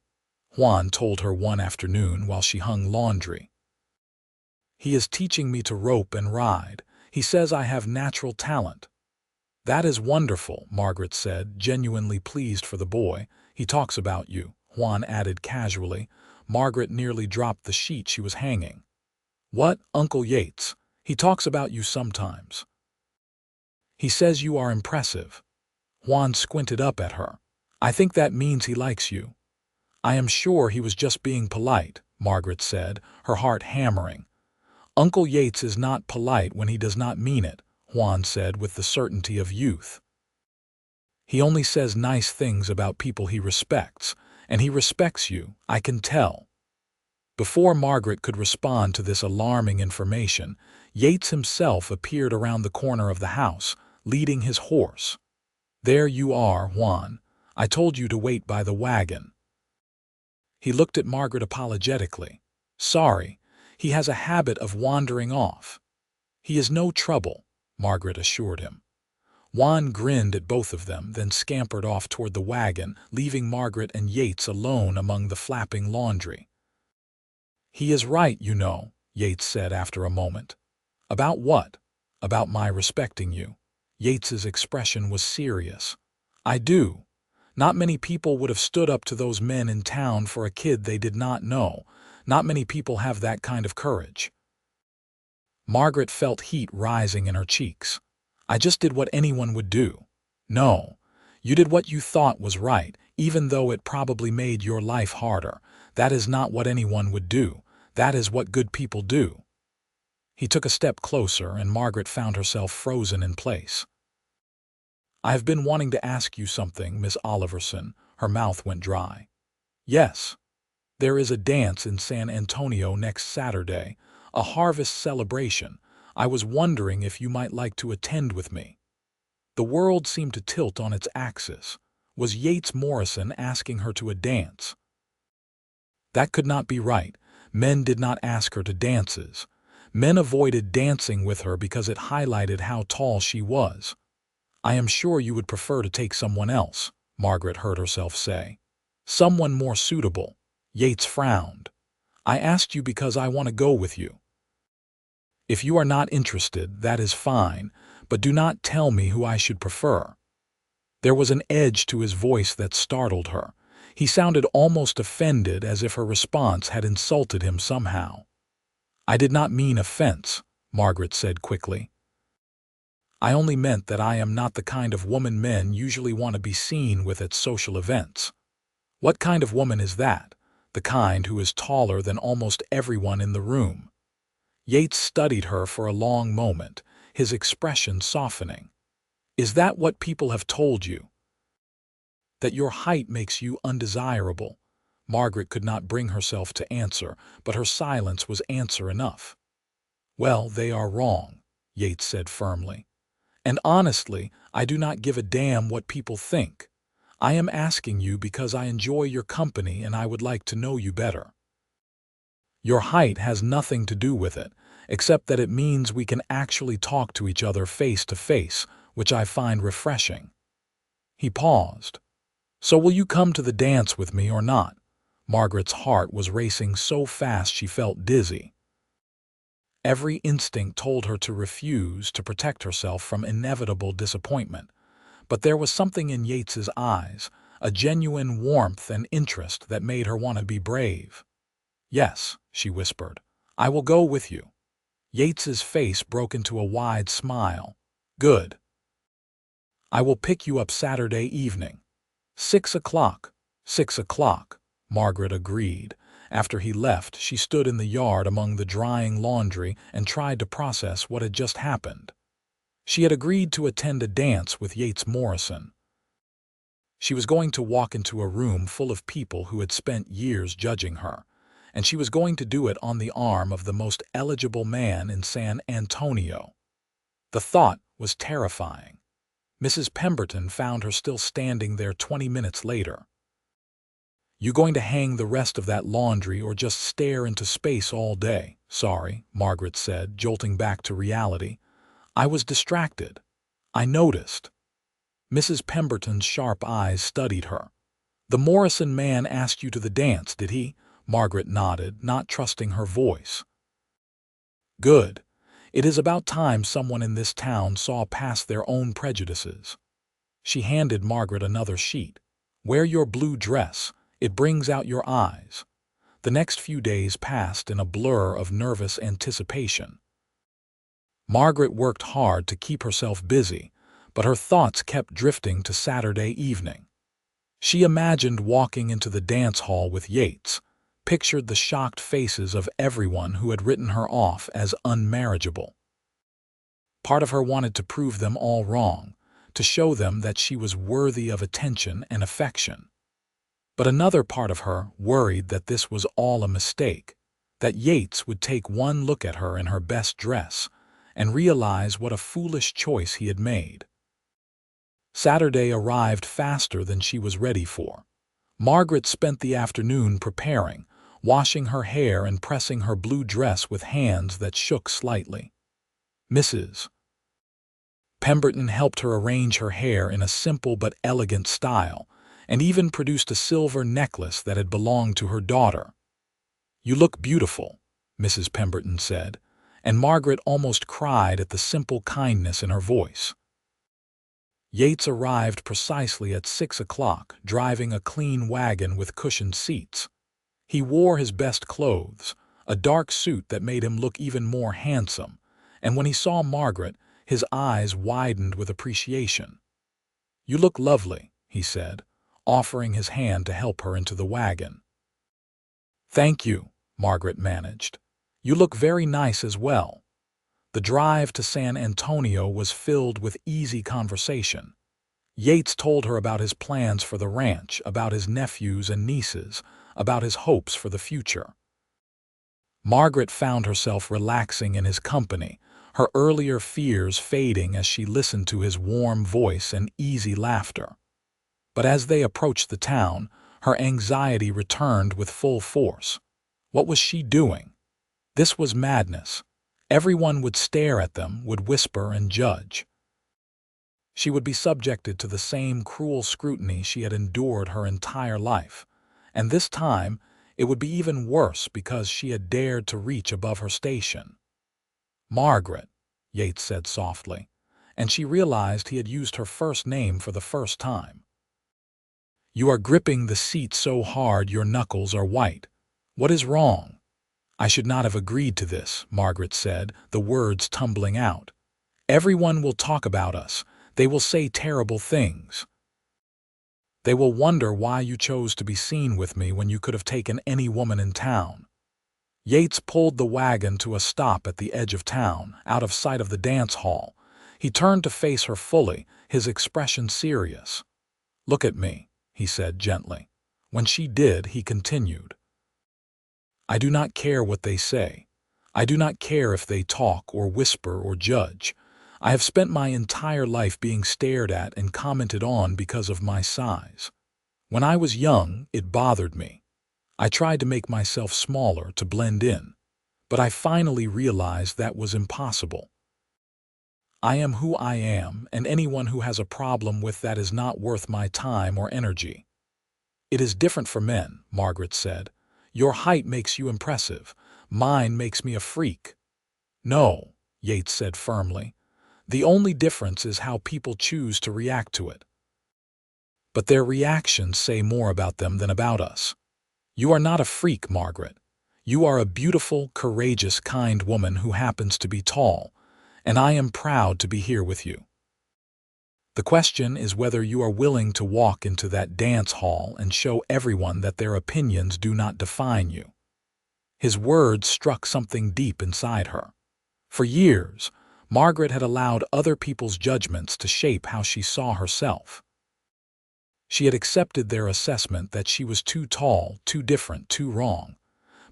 Juan told her one afternoon while she hung laundry. "He is teaching me to rope and ride. He says I have natural talent." "That is wonderful," Margaret said, genuinely pleased for the boy. "He talks about you," Juan added casually. Margaret nearly dropped the sheet she was hanging. "What, Uncle Yates? He talks about you sometimes." "He says you are impressive." Juan squinted up at her. "I think that means he likes you." "I am sure he was just being polite," Margaret said, her heart hammering. "Uncle Yates is not polite when he does not mean it," Juan said with the certainty of youth. "He only says nice things about people he respects, and he respects you, I can tell." Before Margaret could respond to this alarming information, Yates himself appeared around the corner of the house, leading his horse. "There you are, Juan. I told you to wait by the wagon." He looked at Margaret apologetically. "Sorry, he has a habit of wandering off." "He is no trouble," Margaret assured him. Juan grinned at both of them, then scampered off toward the wagon, leaving Margaret and Yates alone among the flapping laundry. "He is right, you know," Yates said after a moment. "About what?" "About my respecting you." Yates's expression was serious. "I do. Not many people would have stood up to those men in town for a kid they did not know. Not many people have that kind of courage." Margaret felt heat rising in her cheeks. "I just did what anyone would do." "No, you did what you thought was right, even though it probably made your life harder. That is not what anyone would do. That is what good people do." He took a step closer, and Margaret found herself frozen in place. "I have been wanting to ask you something, Miss Oliverson." Her mouth went dry. "Yes. There is a dance in San Antonio next Saturday, a harvest celebration. I was wondering if you might like to attend with me." The world seemed to tilt on its axis. Was Yates Morrison asking her to a dance? That could not be right. Men did not ask her to dances. Men avoided dancing with her because it highlighted how tall she was. "I am sure you would prefer to take someone else," Margaret heard herself say. "Someone more suitable." Yates frowned. "I asked you because I want to go with you. If you are not interested, that is fine, but do not tell me who I should prefer." There was an edge to his voice that startled her. He sounded almost offended, as if her response had insulted him somehow. "I did not mean offense," Margaret said quickly. "I only meant that I am not the kind of woman men usually want to be seen with at social events." "What kind of woman is that?" "The kind who is taller than almost everyone in the room." Yates studied her for a long moment, his expression softening. "Is that what people have told you? That your height makes you undesirable?" Margaret could not bring herself to answer, but her silence was answer enough. "Well, they are wrong," Yates said firmly. "And honestly, I do not give a damn what people think. I am asking you because I enjoy your company and I would like to know you better. Your height has nothing to do with it, except that it means we can actually talk to each other face to face, which I find refreshing." He paused. "So will you come to the dance with me or not?" Margaret's heart was racing so fast she felt dizzy. Every instinct told her to refuse, to protect herself from inevitable disappointment. But there was something in Yates's eyes, a genuine warmth and interest that made her want to be brave. "Yes," she whispered, "I will go with you." Yates's face broke into a wide smile. "Good. I will pick you up Saturday evening." 6 o'clock. 6 o'clock, Margaret agreed. After he left, she stood in the yard among the drying laundry and tried to process what had just happened. She had agreed to attend a dance with Yates Morrison. She was going to walk into a room full of people who had spent years judging her, and she was going to do it on the arm of the most eligible man in San Antonio. The thought was terrifying. Mrs. Pemberton found her still standing there 20 minutes later. "You going to hang the rest of that laundry or just stare into space all day?" "Sorry," Margaret said, jolting back to reality. "I was distracted. I noticed." Mrs. Pemberton's sharp eyes studied her. "The Morrison man asked you to the dance, did he?" Margaret nodded, not trusting her voice. "Good. It is about time someone in this town saw past their own prejudices." She handed Margaret another sheet. "Wear your blue dress. It brings out your eyes." The next few days passed in a blur of nervous anticipation. Margaret worked hard to keep herself busy, but her thoughts kept drifting to Saturday evening. She imagined walking into the dance hall with Yates, pictured the shocked faces of everyone who had written her off as unmarriageable. Part of her wanted to prove them all wrong, to show them that she was worthy of attention and affection. But another part of her worried that this was all a mistake, that Yates would take one look at her in her best dress and realize what a foolish choice he had made. Saturday arrived faster than she was ready for. Margaret spent the afternoon preparing, washing her hair and pressing her blue dress with hands that shook slightly. Mrs. Pemberton helped her arrange her hair in a simple but elegant style, and even produced a silver necklace that had belonged to her daughter. "You look beautiful," Mrs. Pemberton said, and Margaret almost cried at the simple kindness in her voice. Yates arrived precisely at 6 o'clock, driving a clean wagon with cushioned seats. He wore his best clothes, a dark suit that made him look even more handsome, and when he saw Margaret, his eyes widened with appreciation. "You look lovely," he said, offering his hand to help her into the wagon. "Thank you," Margaret managed. "You look very nice as well." The drive to San Antonio was filled with easy conversation. Yates told her about his plans for the ranch, about his nephews and nieces, about his hopes for the future. Margaret found herself relaxing in his company, her earlier fears fading as she listened to his warm voice and easy laughter. But as they approached the town, her anxiety returned with full force. What was she doing? This was madness. Everyone would stare at them, would whisper and judge. She would be subjected to the same cruel scrutiny she had endured her entire life, and this time it would be even worse because she had dared to reach above her station. "Margaret," Yates said softly, and she realized he had used her first name for the first time. "You are gripping the seat so hard your knuckles are white. What is wrong?" "I should not have agreed to this," Margaret said, the words tumbling out. "Everyone will talk about us. They will say terrible things. They will wonder why you chose to be seen with me when you could have taken any woman in town." Yates pulled the wagon to a stop at the edge of town, out of sight of the dance hall. He turned to face her fully, his expression serious. "Look at me," he said gently. When she did, he continued. "I do not care what they say. I do not care if they talk or whisper or judge. I have spent my entire life being stared at and commented on because of my size. When I was young, it bothered me. I tried to make myself smaller to blend in, but I finally realized that was impossible. I am who I am, and anyone who has a problem with that is not worth my time or energy." "It is different for men," Margaret said. "Your height makes you impressive. Mine makes me a freak." "No," Yates said firmly. "The only difference is how people choose to react to it. But their reactions say more about them than about us. You are not a freak, Margaret. You are a beautiful, courageous, kind woman who happens to be tall, and I am proud to be here with you. The question is whether you are willing to walk into that dance hall and show everyone that their opinions do not define you." His words struck something deep inside her. For years, Margaret had allowed other people's judgments to shape how she saw herself. She had accepted their assessment that she was too tall, too different, too wrong.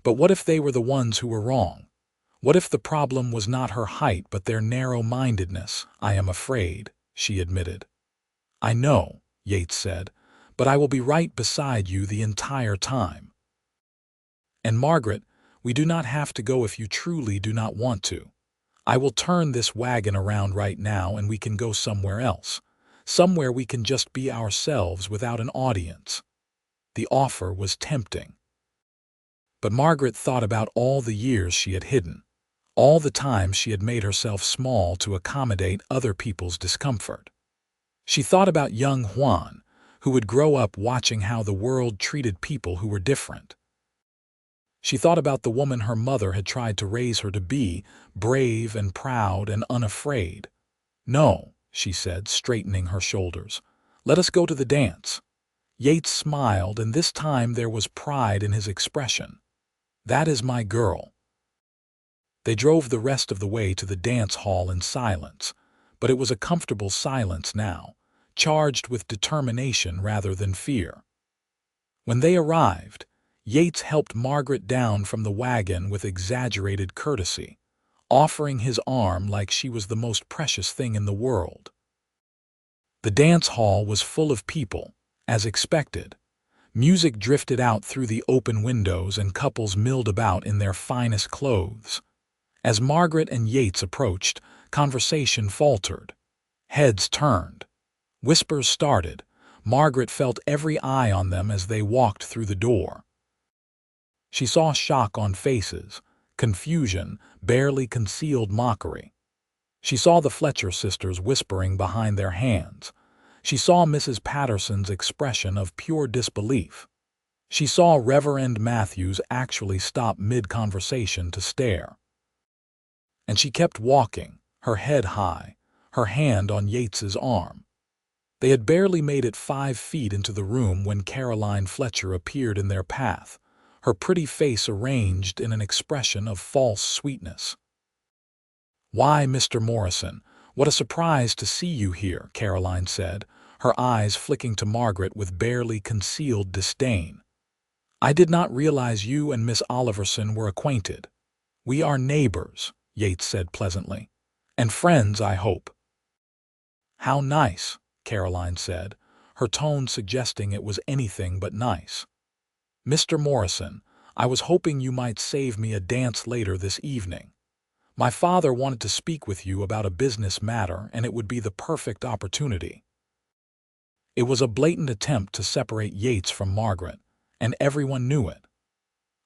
But what if they were the ones who were wrong? What if the problem was not her height but their narrow-mindedness? "I am afraid," she admitted. "I know," Yates said, "but I will be right beside you the entire time. And Margaret, we do not have to go if you truly do not want to. I will turn this wagon around right now and we can go somewhere else. Somewhere we can just be ourselves without an audience." The offer was tempting. But Margaret thought about all the years she had hidden, all the times she had made herself small to accommodate other people's discomfort. She thought about young Juan, who would grow up watching how the world treated people who were different. She thought about the woman her mother had tried to raise her to be, brave and proud and unafraid. "No," she said, straightening her shoulders. "Let us go to the dance." Yates smiled, and this time there was pride in his expression. "That is my girl." They drove the rest of the way to the dance hall in silence, but it was a comfortable silence now, charged with determination rather than fear. When they arrived, Yates helped Margaret down from the wagon with exaggerated courtesy, offering his arm like she was the most precious thing in the world. The dance hall was full of people, as expected. Music drifted out through the open windows and couples milled about in their finest clothes. As Margaret and Yates approached, conversation faltered. Heads turned. Whispers started. Margaret felt every eye on them as they walked through the door. She saw shock on faces, confusion, barely concealed mockery. She saw the Fletcher sisters whispering behind their hands. She saw Mrs. Patterson's expression of pure disbelief. She saw Reverend Matthews actually stop mid-conversation to stare. And she kept walking, her head high, her hand on Yates's arm. They had barely made it 5 feet into the room when Caroline Fletcher appeared in their path, her pretty face arranged in an expression of false sweetness. "Why, Mr. Morrison, what a surprise to see you here," Caroline said, her eyes flicking to Margaret with barely concealed disdain. "I did not realize you and Miss Oliverson were acquainted." "We are neighbors," Yates said pleasantly. "And friends, I hope." "How nice," Caroline said, her tone suggesting it was anything but nice. "Mr. Morrison, I was hoping you might save me a dance later this evening. My father wanted to speak with you about a business matter, and it would be the perfect opportunity." It was a blatant attempt to separate Yates from Margaret, and everyone knew it.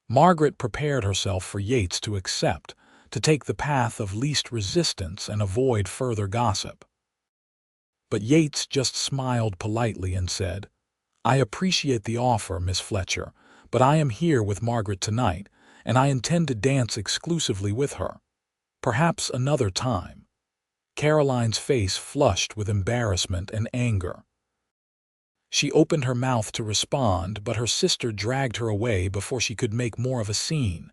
Margaret prepared herself for Yates to accept, to take the path of least resistance and avoid further gossip. But Yates just smiled politely and said, "I appreciate the offer, Miss Fletcher, but I am here with Margaret tonight, and I intend to dance exclusively with her. Perhaps another time." Caroline's face flushed with embarrassment and anger. She opened her mouth to respond, but her sister dragged her away before she could make more of a scene.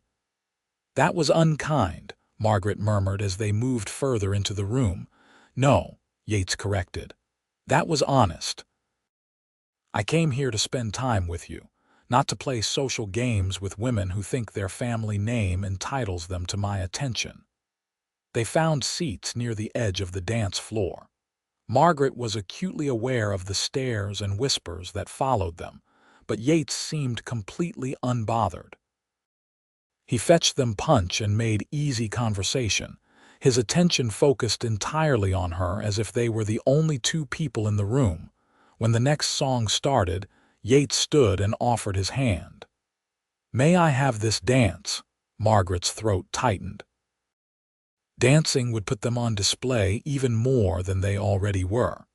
"That was unkind," Margaret murmured as they moved further into the room. "No," Yates corrected. "That was honest. I came here to spend time with you, not to play social games with women who think their family name entitles them to my attention." They found seats near the edge of the dance floor. Margaret was acutely aware of the stares and whispers that followed them, but Yates seemed completely unbothered. He fetched them punch and made easy conversation, his attention focused entirely on her as if they were the only two people in the room. When the next song started, Yates stood and offered his hand. "May I have this dance?" Margaret's throat tightened. Dancing would put them on display even more than they already were.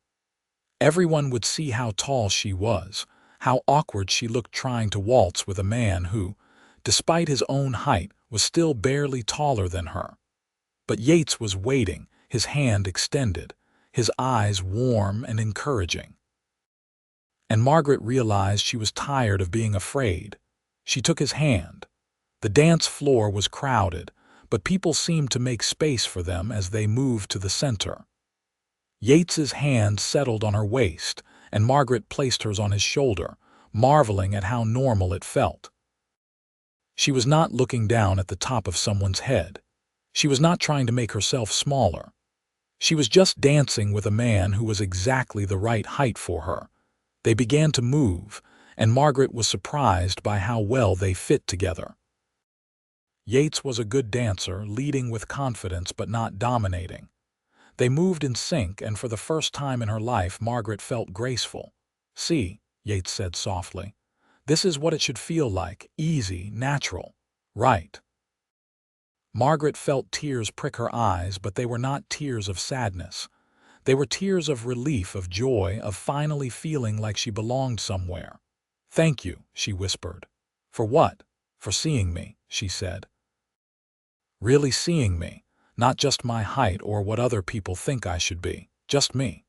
Everyone would see how tall she was, how awkward she looked trying to waltz with a man who, despite his own height, was still barely taller than her. But Yates was waiting, his hand extended, his eyes warm and encouraging. And Margaret realized she was tired of being afraid. She took his hand. The dance floor was crowded, but people seemed to make space for them as they moved to the center. Yates's hand settled on her waist, and Margaret placed hers on his shoulder, marveling at how normal it felt. She was not looking down at the top of someone's head. She was not trying to make herself smaller. She was just dancing with a man who was exactly the right height for her. They began to move, and Margaret was surprised by how well they fit together. Yates was a good dancer, leading with confidence but not dominating. They moved in sync, and for the first time in her life, Margaret felt graceful. "See," Yates said softly, "this is what it should feel like, easy, natural, right?" Margaret felt tears prick her eyes, but they were not tears of sadness. They were tears of relief, of joy, of finally feeling like she belonged somewhere. "Thank you," she whispered. "For what?" "For seeing me," she said. "Really seeing me, not just my height or what other people think I should be, just me."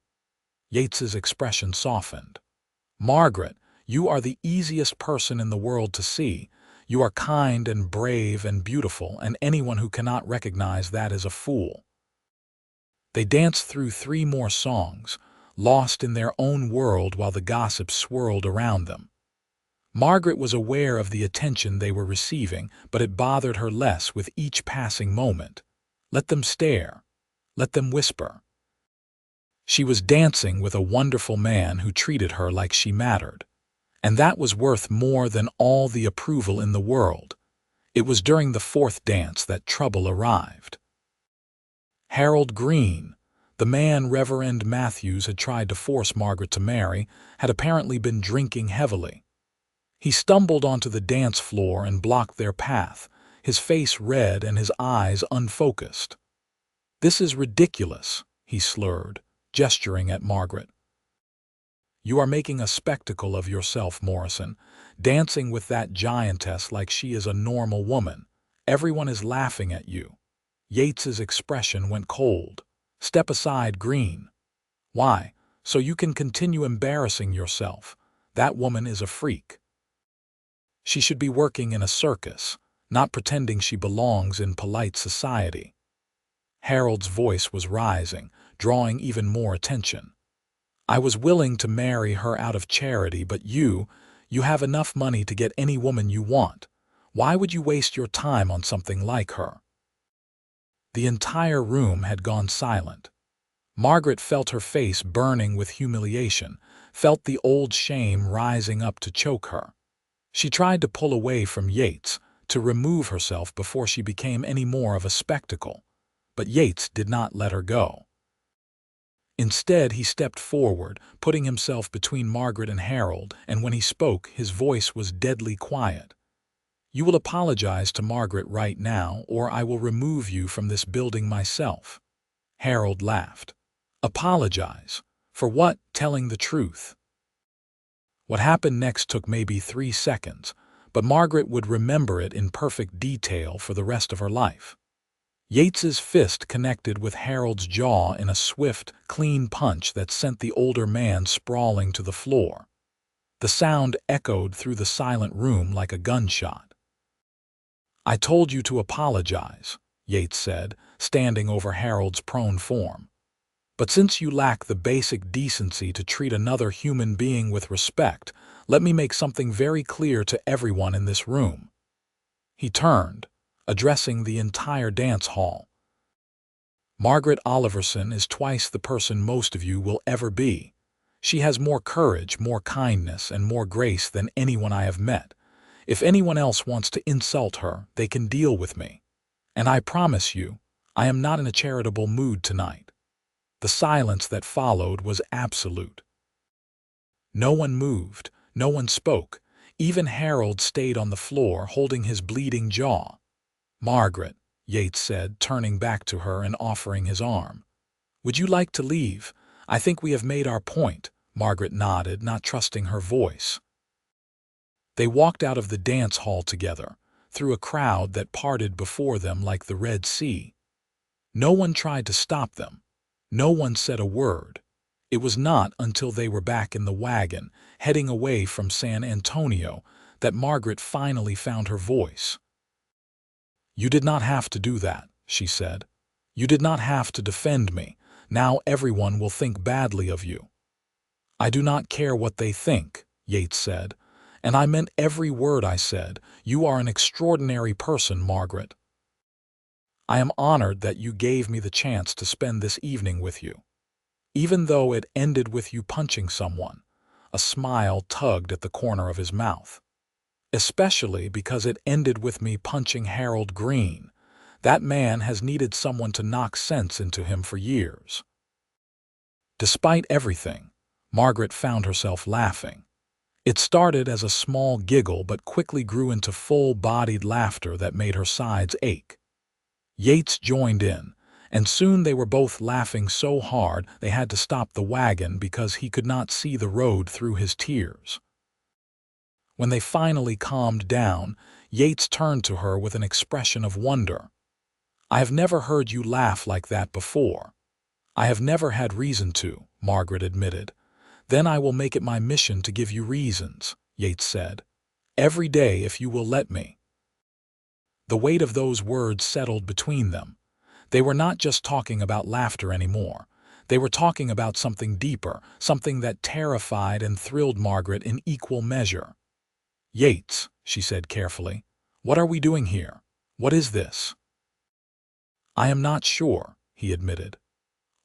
Yates's expression softened. "Margaret, you are the easiest person in the world to see. You are kind and brave and beautiful, and anyone who cannot recognize that is a fool." They danced through 3 more songs, lost in their own world while the gossip swirled around them. Margaret was aware of the attention they were receiving, but it bothered her less with each passing moment. Let them stare. Let them whisper. She was dancing with a wonderful man who treated her like she mattered. And that was worth more than all the approval in the world. It was during the 4th dance that trouble arrived. Harold Green, the man Reverend Matthews had tried to force Margaret to marry, had apparently been drinking heavily. He stumbled onto the dance floor and blocked their path, his face red and his eyes unfocused. "This is ridiculous," he slurred, gesturing at Margaret. "You are making a spectacle of yourself, Morrison, dancing with that giantess like she is a normal woman. Everyone is laughing at you." Yates's expression went cold. "Step aside, Green." "Why? So you can continue embarrassing yourself. That woman is a freak. She should be working in a circus, not pretending she belongs in polite society." Harold's voice was rising, drawing even more attention. "I was willing to marry her out of charity, but you have enough money to get any woman you want. Why would you waste your time on something like her?" The entire room had gone silent. Margaret felt her face burning with humiliation, felt the old shame rising up to choke her. She tried to pull away from Yates, to remove herself before she became any more of a spectacle. But Yates did not let her go. Instead, he stepped forward, putting himself between Margaret and Harold, and when he spoke, his voice was deadly quiet. "You will apologize to Margaret right now, or I will remove you from this building myself." Harold laughed. "Apologize? For what? Telling the truth." What happened next took maybe 3 seconds, but Margaret would remember it in perfect detail for the rest of her life. Yates's fist connected with Harold's jaw in a swift, clean punch that sent the older man sprawling to the floor. The sound echoed through the silent room like a gunshot. "I told you to apologize," Yates said, standing over Harold's prone form. "But since you lack the basic decency to treat another human being with respect, let me make something very clear to everyone in this room." He turned, addressing the entire dance hall. "Margaret Oliverson is twice the person most of you will ever be. She has more courage, more kindness, and more grace than anyone I have met. If anyone else wants to insult her, they can deal with me. And I promise you, I am not in a charitable mood tonight." The silence that followed was absolute. No one moved, no one spoke. Even Harold stayed on the floor, holding his bleeding jaw. "Margaret," Yates said, turning back to her and offering his arm. "Would you like to leave? I think we have made our point." Margaret nodded, not trusting her voice. They walked out of the dance hall together, through a crowd that parted before them like the Red Sea. No one tried to stop them. No one said a word. It was not until they were back in the wagon, heading away from San Antonio, that Margaret finally found her voice. "You did not have to do that," she said. "You did not have to defend me. Now everyone will think badly of you." "I do not care what they think," Yates said. "And I meant every word I said. You are an extraordinary person, Margaret. I am honored that you gave me the chance to spend this evening with you. Even though it ended with you punching someone." A smile tugged at the corner of his mouth. "Especially because it ended with me punching Harold Green. That man has needed someone to knock sense into him for years." Despite everything, Margaret found herself laughing. It started as a small giggle but quickly grew into full-bodied laughter that made her sides ache. Yates joined in, and soon they were both laughing so hard they had to stop the wagon because he could not see the road through his tears. When they finally calmed down, Yates turned to her with an expression of wonder. "I have never heard you laugh like that before." "I have never had reason to," Margaret admitted. "Then I will make it my mission to give you reasons," Yates said. "Every day if you will let me." The weight of those words settled between them. They were not just talking about laughter anymore. They were talking about something deeper, something that terrified and thrilled Margaret in equal measure. "Yates," she said carefully, "what are we doing here? What is this?" "I am not sure," he admitted.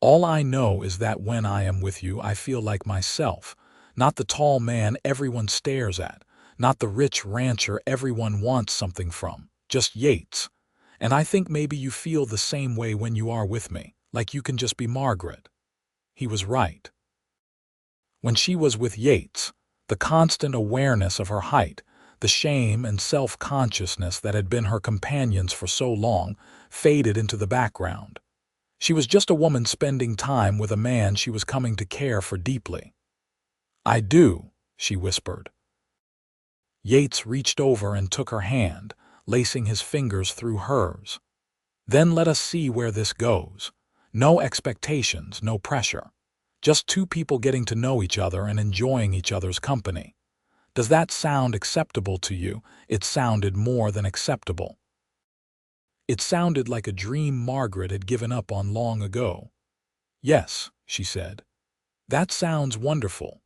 "All I know is that when I am with you I feel like myself, not the tall man everyone stares at, not the rich rancher everyone wants something from, just Yates. And I think maybe you feel the same way when you are with me, like you can just be Margaret." He was right. When she was with Yates, the constant awareness of her height, the shame and self-consciousness that had been her companions for so long, faded into the background. She was just a woman spending time with a man she was coming to care for deeply. "I do," she whispered. Yates reached over and took her hand, lacing his fingers through hers. "Then let us see where this goes. No expectations, no pressure. Just two people getting to know each other and enjoying each other's company. Does that sound acceptable to you?" It sounded more than acceptable. It sounded like a dream Margaret had given up on long ago. "Yes," she said. "That sounds wonderful."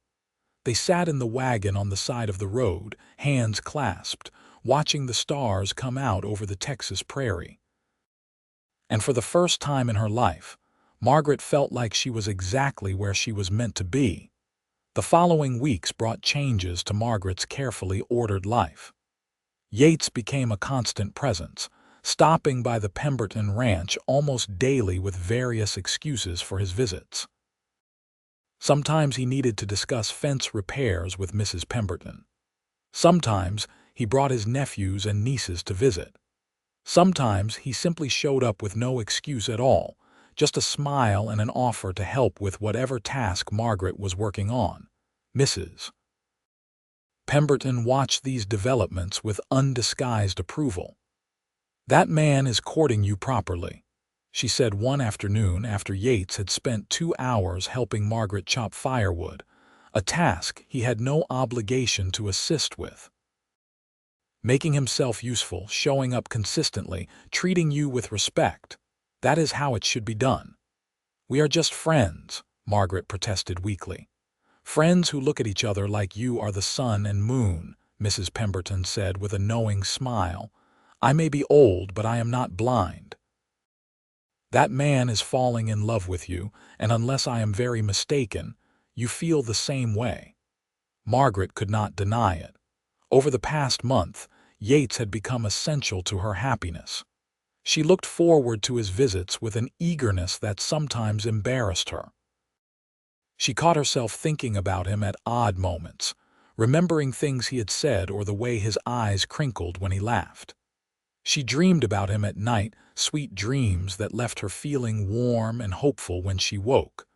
They sat in the wagon on the side of the road, hands clasped, watching the stars come out over the Texas prairie. And for the first time in her life, Margaret felt like she was exactly where she was meant to be. The following weeks brought changes to Margaret's carefully ordered life. Yates became a constant presence, stopping by the Pemberton Ranch almost daily with various excuses for his visits. Sometimes he needed to discuss fence repairs with Mrs. Pemberton. Sometimes he brought his nephews and nieces to visit. Sometimes he simply showed up with no excuse at all, just a smile and an offer to help with whatever task Margaret was working on. Mrs. Pemberton watched these developments with undisguised approval. "That man is courting you properly," she said one afternoon after Yates had spent 2 hours helping Margaret chop firewood, a task he had no obligation to assist with. "Making himself useful, showing up consistently, treating you with respect. That is how it should be done." "We are just friends," Margaret protested weakly. "Friends who look at each other like you are the sun and moon," Mrs. Pemberton said with a knowing smile. "I may be old, but I am not blind. That man is falling in love with you, and unless I am very mistaken, you feel the same way." Margaret could not deny it. Over the past month, Yates had become essential to her happiness. She looked forward to his visits with an eagerness that sometimes embarrassed her. She caught herself thinking about him at odd moments, remembering things he had said or the way his eyes crinkled when he laughed. She dreamed about him at night, sweet dreams that left her feeling warm and hopeful when she woke.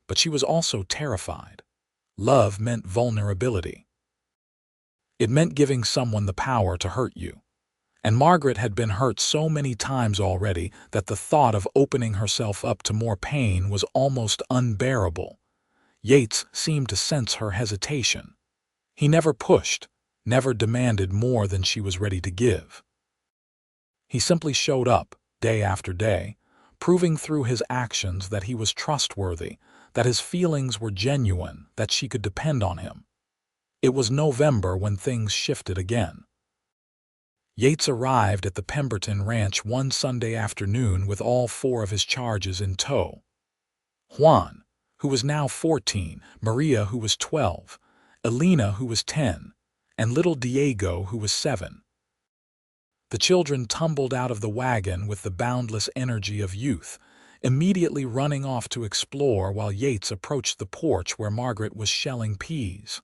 But she was also terrified. Love meant vulnerability. It meant giving someone the power to hurt you. And Margaret had been hurt so many times already that the thought of opening herself up to more pain was almost unbearable. Yates seemed to sense her hesitation. He never pushed, never demanded more than she was ready to give. He simply showed up, day after day, proving through his actions that he was trustworthy, that his feelings were genuine, that she could depend on him. It was November when things shifted again. Yates arrived at the Pemberton Ranch one Sunday afternoon with all 4 of his charges in tow. Juan, who was now 14, Maria, who was 12, Elena, who was 10, and little Diego, who was 7. The children tumbled out of the wagon with the boundless energy of youth, immediately running off to explore while Yates approached the porch where Margaret was shelling peas.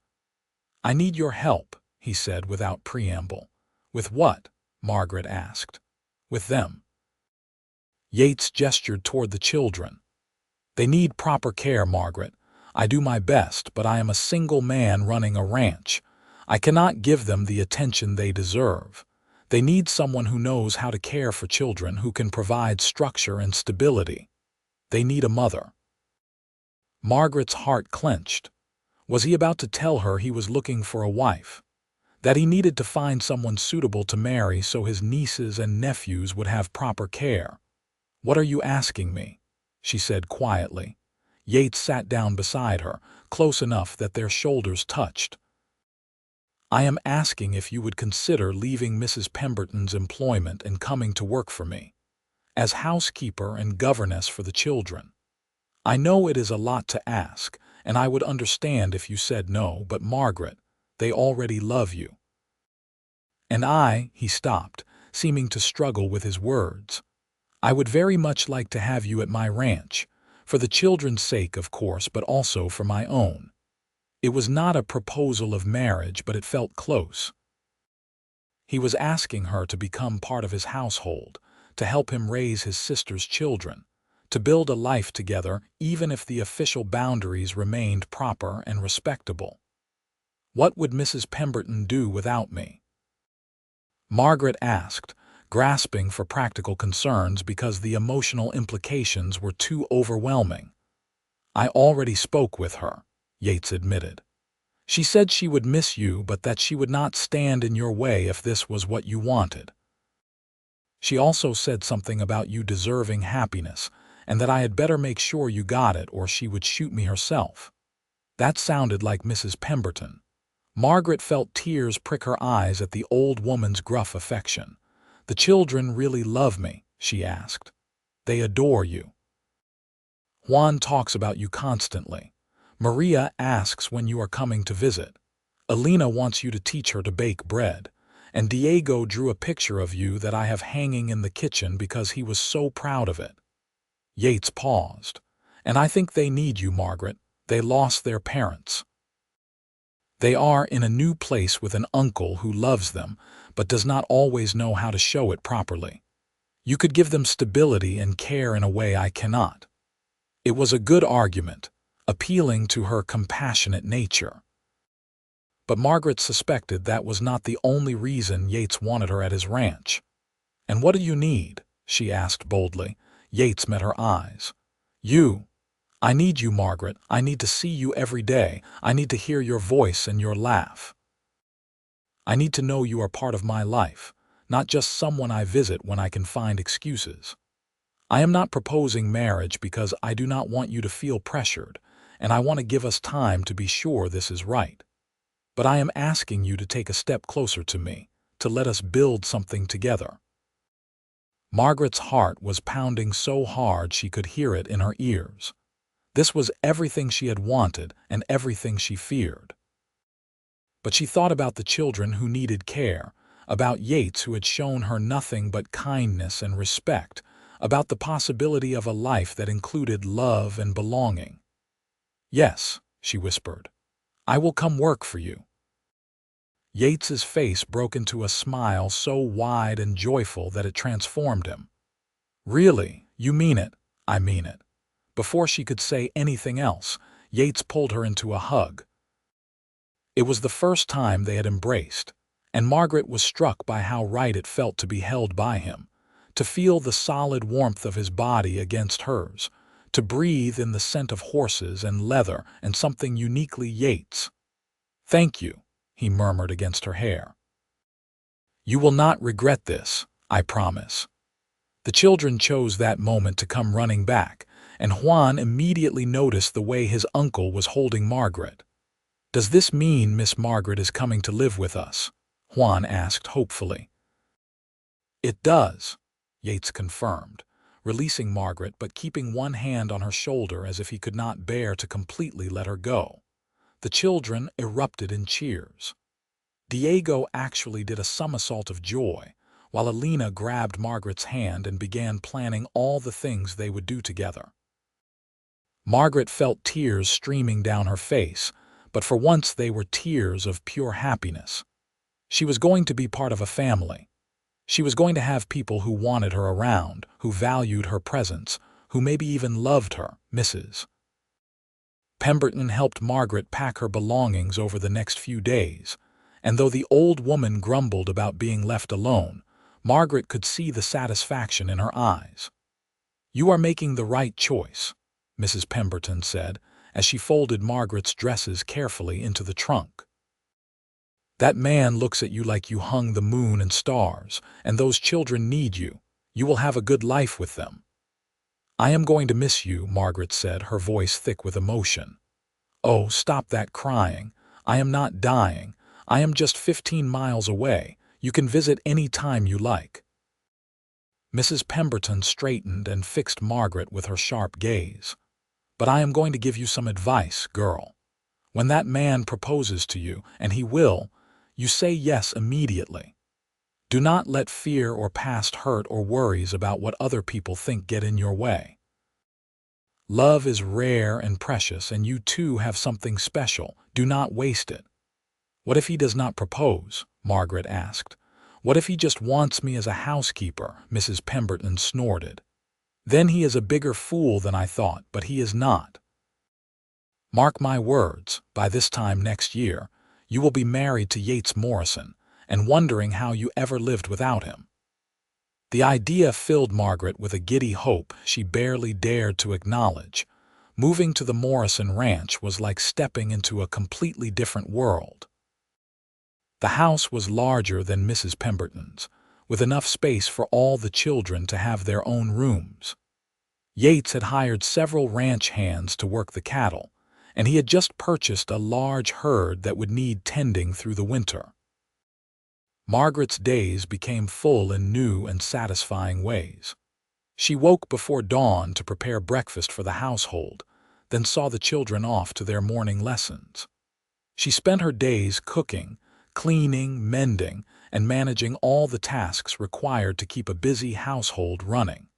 "I need your help," he said without preamble. "With what?" Margaret asked. "With them." Yates gestured toward the children. "They need proper care, Margaret. I do my best, but I am a single man running a ranch. I cannot give them the attention they deserve. They need someone who knows how to care for children, who can provide structure and stability. They need a mother." Margaret's heart clenched. Was he about to tell her he was looking for a wife? That he needed to find someone suitable to marry so his nieces and nephews would have proper care? "What are you asking me?" she said quietly. Yates sat down beside her, close enough that their shoulders touched. "I am asking if you would consider leaving Mrs. Pemberton's employment and coming to work for me, as housekeeper and governess for the children. I know it is a lot to ask, and I would understand if you said no, but Margaret, they already love you." "And he stopped, seeming to struggle with his words. "I would very much like to have you at my ranch, for the children's sake, of course, but also for my own." It was not a proposal of marriage, but it felt close. He was asking her to become part of his household, to help him raise his sister's children, to build a life together even if the official boundaries remained proper and respectable. "What would Mrs. Pemberton do without me?" Margaret asked, grasping for practical concerns because the emotional implications were too overwhelming. "I already spoke with her," Yates admitted. "She said she would miss you, but that she would not stand in your way if this was what you wanted. She also said something about you deserving happiness, and that I had better make sure you got it or she would shoot me herself." That sounded like Mrs. Pemberton. Margaret felt tears prick her eyes at the old woman's gruff affection. "The children really love me?" she asked. "They adore you. Juan talks about you constantly. Maria asks when you are coming to visit. Elena wants you to teach her to bake bread. And Diego drew a picture of you that I have hanging in the kitchen because he was so proud of it." Yates paused. "And I think they need you, Margaret. They lost their parents. They are in a new place with an uncle who loves them, but does not always know how to show it properly. You could give them stability and care in a way I cannot." It was a good argument, appealing to her compassionate nature. But Margaret suspected that was not the only reason Yates wanted her at his ranch. "And what do you need?" she asked boldly. Yates met her eyes. "You. I need you, Margaret. I need to see you every day. I need to hear your voice and your laugh. I need to know you are part of my life, not just someone I visit when I can find excuses. I am not proposing marriage because I do not want you to feel pressured, and I want to give us time to be sure this is right. But I am asking you to take a step closer to me, to let us build something together." Margaret's heart was pounding so hard she could hear it in her ears. This was everything she had wanted and everything she feared. But she thought about the children who needed care, about Yates, who had shown her nothing but kindness and respect, about the possibility of a life that included love and belonging. "Yes," she whispered, "I will come work for you." Yates's face broke into a smile so wide and joyful that it transformed him. "Really, you mean it?" "I mean it." Before she could say anything else, Yates pulled her into a hug. It was the first time they had embraced, and Margaret was struck by how right it felt to be held by him, to feel the solid warmth of his body against hers, to breathe in the scent of horses and leather and something uniquely Yates. "Thank you," he murmured against her hair. "You will not regret this, I promise." The children chose that moment to come running back, and Juan immediately noticed the way his uncle was holding Margaret. "Does this mean Miss Margaret is coming to live with us?" Juan asked hopefully. "It does," Yates confirmed, releasing Margaret but keeping one hand on her shoulder as if he could not bear to completely let her go. The children erupted in cheers. Diego actually did a somersault of joy, while Alina grabbed Margaret's hand and began planning all the things they would do together. Margaret felt tears streaming down her face, but for once they were tears of pure happiness. She was going to be part of a family. She was going to have people who wanted her around, who valued her presence, who maybe even loved her, Mrs. Pemberton helped Margaret pack her belongings over the next few days, and though the old woman grumbled about being left alone, Margaret could see the satisfaction in her eyes. "You are making the right choice," Mrs. Pemberton said, as she folded Margaret's dresses carefully into the trunk. "That man looks at you like you hung the moon and stars, and those children need you. You will have a good life with them." "I am going to miss you," Margaret said, her voice thick with emotion. "Oh, stop that crying. I am not dying. I am just 15 miles away. You can visit any time you like." Mrs. Pemberton straightened and fixed Margaret with her sharp gaze. "But I am going to give you some advice, girl. When that man proposes to you, and he will, you say yes immediately. Do not let fear or past hurt or worries about what other people think get in your way. Love is rare and precious, and you too have something special. Do not waste it." "What if he does not propose?" Margaret asked. "What if he just wants me as a housekeeper?" Mrs. Pemberton snorted. "Then he is a bigger fool than I thought, but he is not. Mark my words, by this time next year, you will be married to Yates Morrison, and wondering how you ever lived without him." The idea filled Margaret with a giddy hope she barely dared to acknowledge. Moving to the Morrison ranch was like stepping into a completely different world. The house was larger than Mrs. Pemberton's, with enough space for all the children to have their own rooms. Yates had hired several ranch hands to work the cattle, and he had just purchased a large herd that would need tending through the winter. Margaret's days became full in new and satisfying ways. She woke before dawn to prepare breakfast for the household, then saw the children off to their morning lessons. She spent her days cooking, cleaning, mending, and managing all the tasks required to keep a busy household running.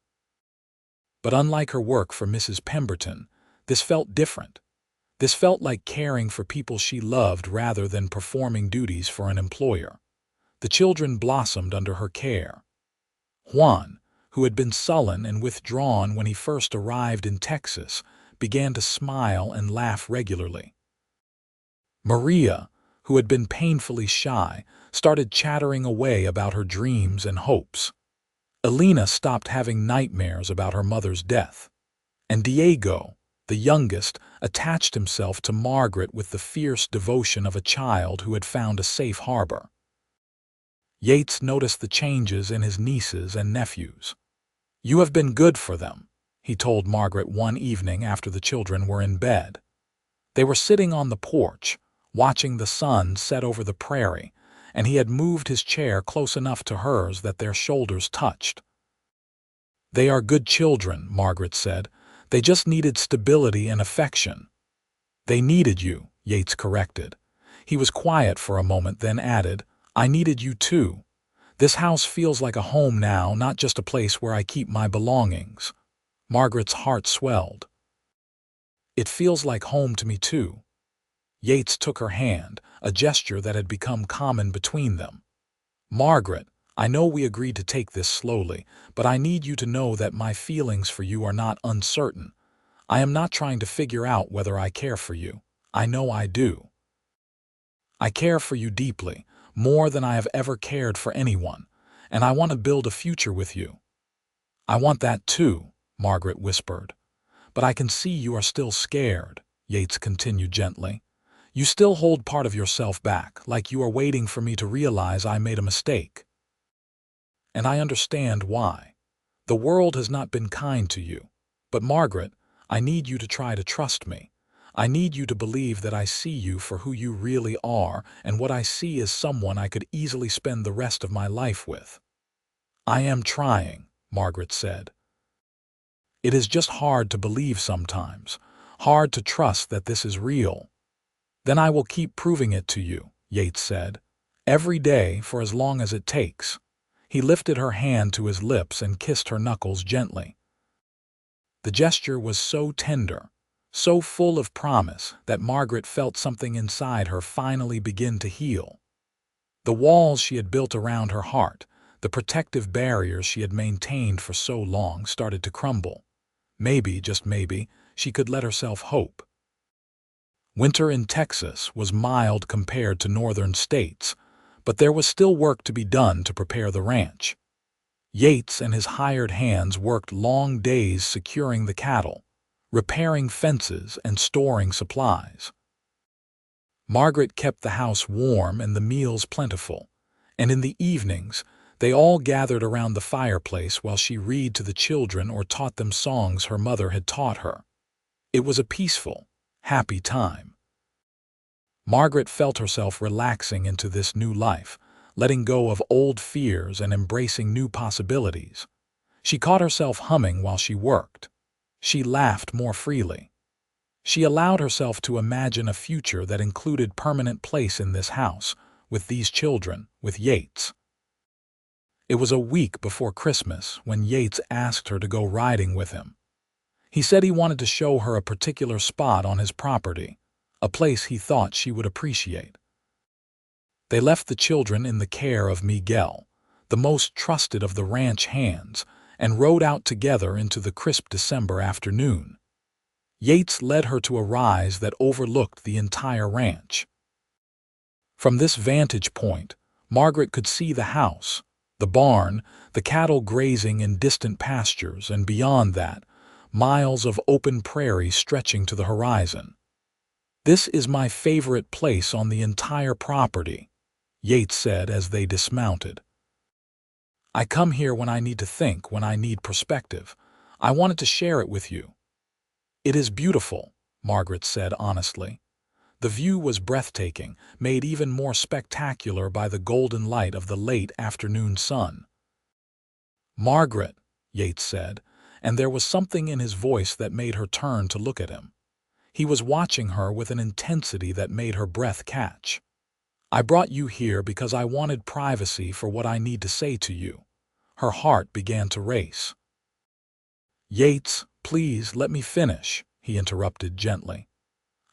But unlike her work for Mrs. Pemberton, this felt different. This felt like caring for people she loved rather than performing duties for an employer. The children blossomed under her care. Juan, who had been sullen and withdrawn when he first arrived in Texas, began to smile and laugh regularly. Maria, who had been painfully shy, started chattering away about her dreams and hopes. Alina stopped having nightmares about her mother's death. And Diego, the youngest, attached himself to Margaret with the fierce devotion of a child who had found a safe harbor. Yates noticed the changes in his nieces and nephews. "You have been good for them," he told Margaret one evening after the children were in bed. They were sitting on the porch, watching the sun set over the prairie, and he had moved his chair close enough to hers that their shoulders touched. "They are good children," Margaret said. "They just needed stability and affection." "They needed you," Yates corrected. He was quiet for a moment, then added, "I needed you too. This house feels like a home now, not just a place where I keep my belongings." Margaret's heart swelled. "It feels like home to me too." Yates took her hand, a gesture that had become common between them. "Margaret, I know we agreed to take this slowly, but I need you to know that my feelings for you are not uncertain. I am not trying to figure out whether I care for you. I know I do. I care for you deeply, more than I have ever cared for anyone, and I want to build a future with you." "I want that too," Margaret whispered. "But I can see you are still scared," Yates continued gently. "You still hold part of yourself back, like you are waiting for me to realize I made a mistake. And I understand why. The world has not been kind to you. But Margaret, I need you to try to trust me. I need you to believe that I see you for who you really are, and what I see is someone I could easily spend the rest of my life with." "I am trying," Margaret said. "It is just hard to believe sometimes, hard to trust that this is real." "Then I will keep proving it to you," Yates said. "Every day for as long as it takes." He lifted her hand to his lips and kissed her knuckles gently. The gesture was so tender, so full of promise, that Margaret felt something inside her finally begin to heal. The walls she had built around her heart, the protective barriers she had maintained for so long, started to crumble. Maybe, just maybe, she could let herself hope. Winter in Texas was mild compared to northern states, but there was still work to be done to prepare the ranch. Yates and his hired hands worked long days securing the cattle, repairing fences, and storing supplies. Margaret kept the house warm and the meals plentiful, and in the evenings they all gathered around the fireplace while she read to the children or taught them songs her mother had taught her. It was a peaceful, happy time. Margaret felt herself relaxing into this new life, letting go of old fears and embracing new possibilities. She caught herself humming while she worked. She laughed more freely. She allowed herself to imagine a future that included permanent place in this house, with these children, with Yates. It was a week before Christmas when Yates asked her to go riding with him. He said he wanted to show her a particular spot on his property, a place he thought she would appreciate. They left the children in the care of Miguel, the most trusted of the ranch hands, and rode out together into the crisp December afternoon. Yates led her to a rise that overlooked the entire ranch. From this vantage point, Margaret could see the house, the barn, the cattle grazing in distant pastures, and beyond that, miles of open prairie stretching to the horizon. "This is my favorite place on the entire property," Yates said as they dismounted. "I come here when I need to think, when I need perspective. I wanted to share it with you." "It is beautiful," Margaret said honestly. The view was breathtaking, made even more spectacular by the golden light of the late afternoon sun. "Margaret," Yates said, and there was something in his voice that made her turn to look at him. He was watching her with an intensity that made her breath catch. "I brought you here because I wanted privacy for what I need to say to you." Her heart began to race. "Yates, please let me finish," he interrupted gently.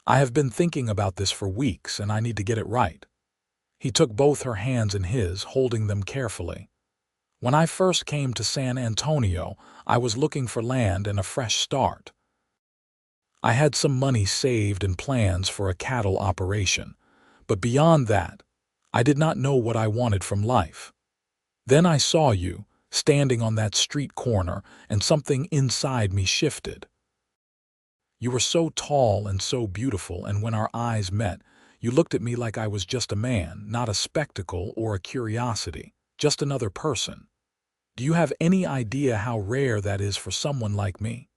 "I have been thinking about this for weeks, and I need to get it right." He took both her hands in his, holding them carefully. "When I first came to San Antonio, I was looking for land and a fresh start. I had some money saved and plans for a cattle operation, but beyond that, I did not know what I wanted from life. Then I saw you, standing on that street corner, and something inside me shifted. You were so tall and so beautiful, and when our eyes met, you looked at me like I was just a man, not a spectacle or a curiosity, just another person. Do you have any idea how rare that is for someone like me?"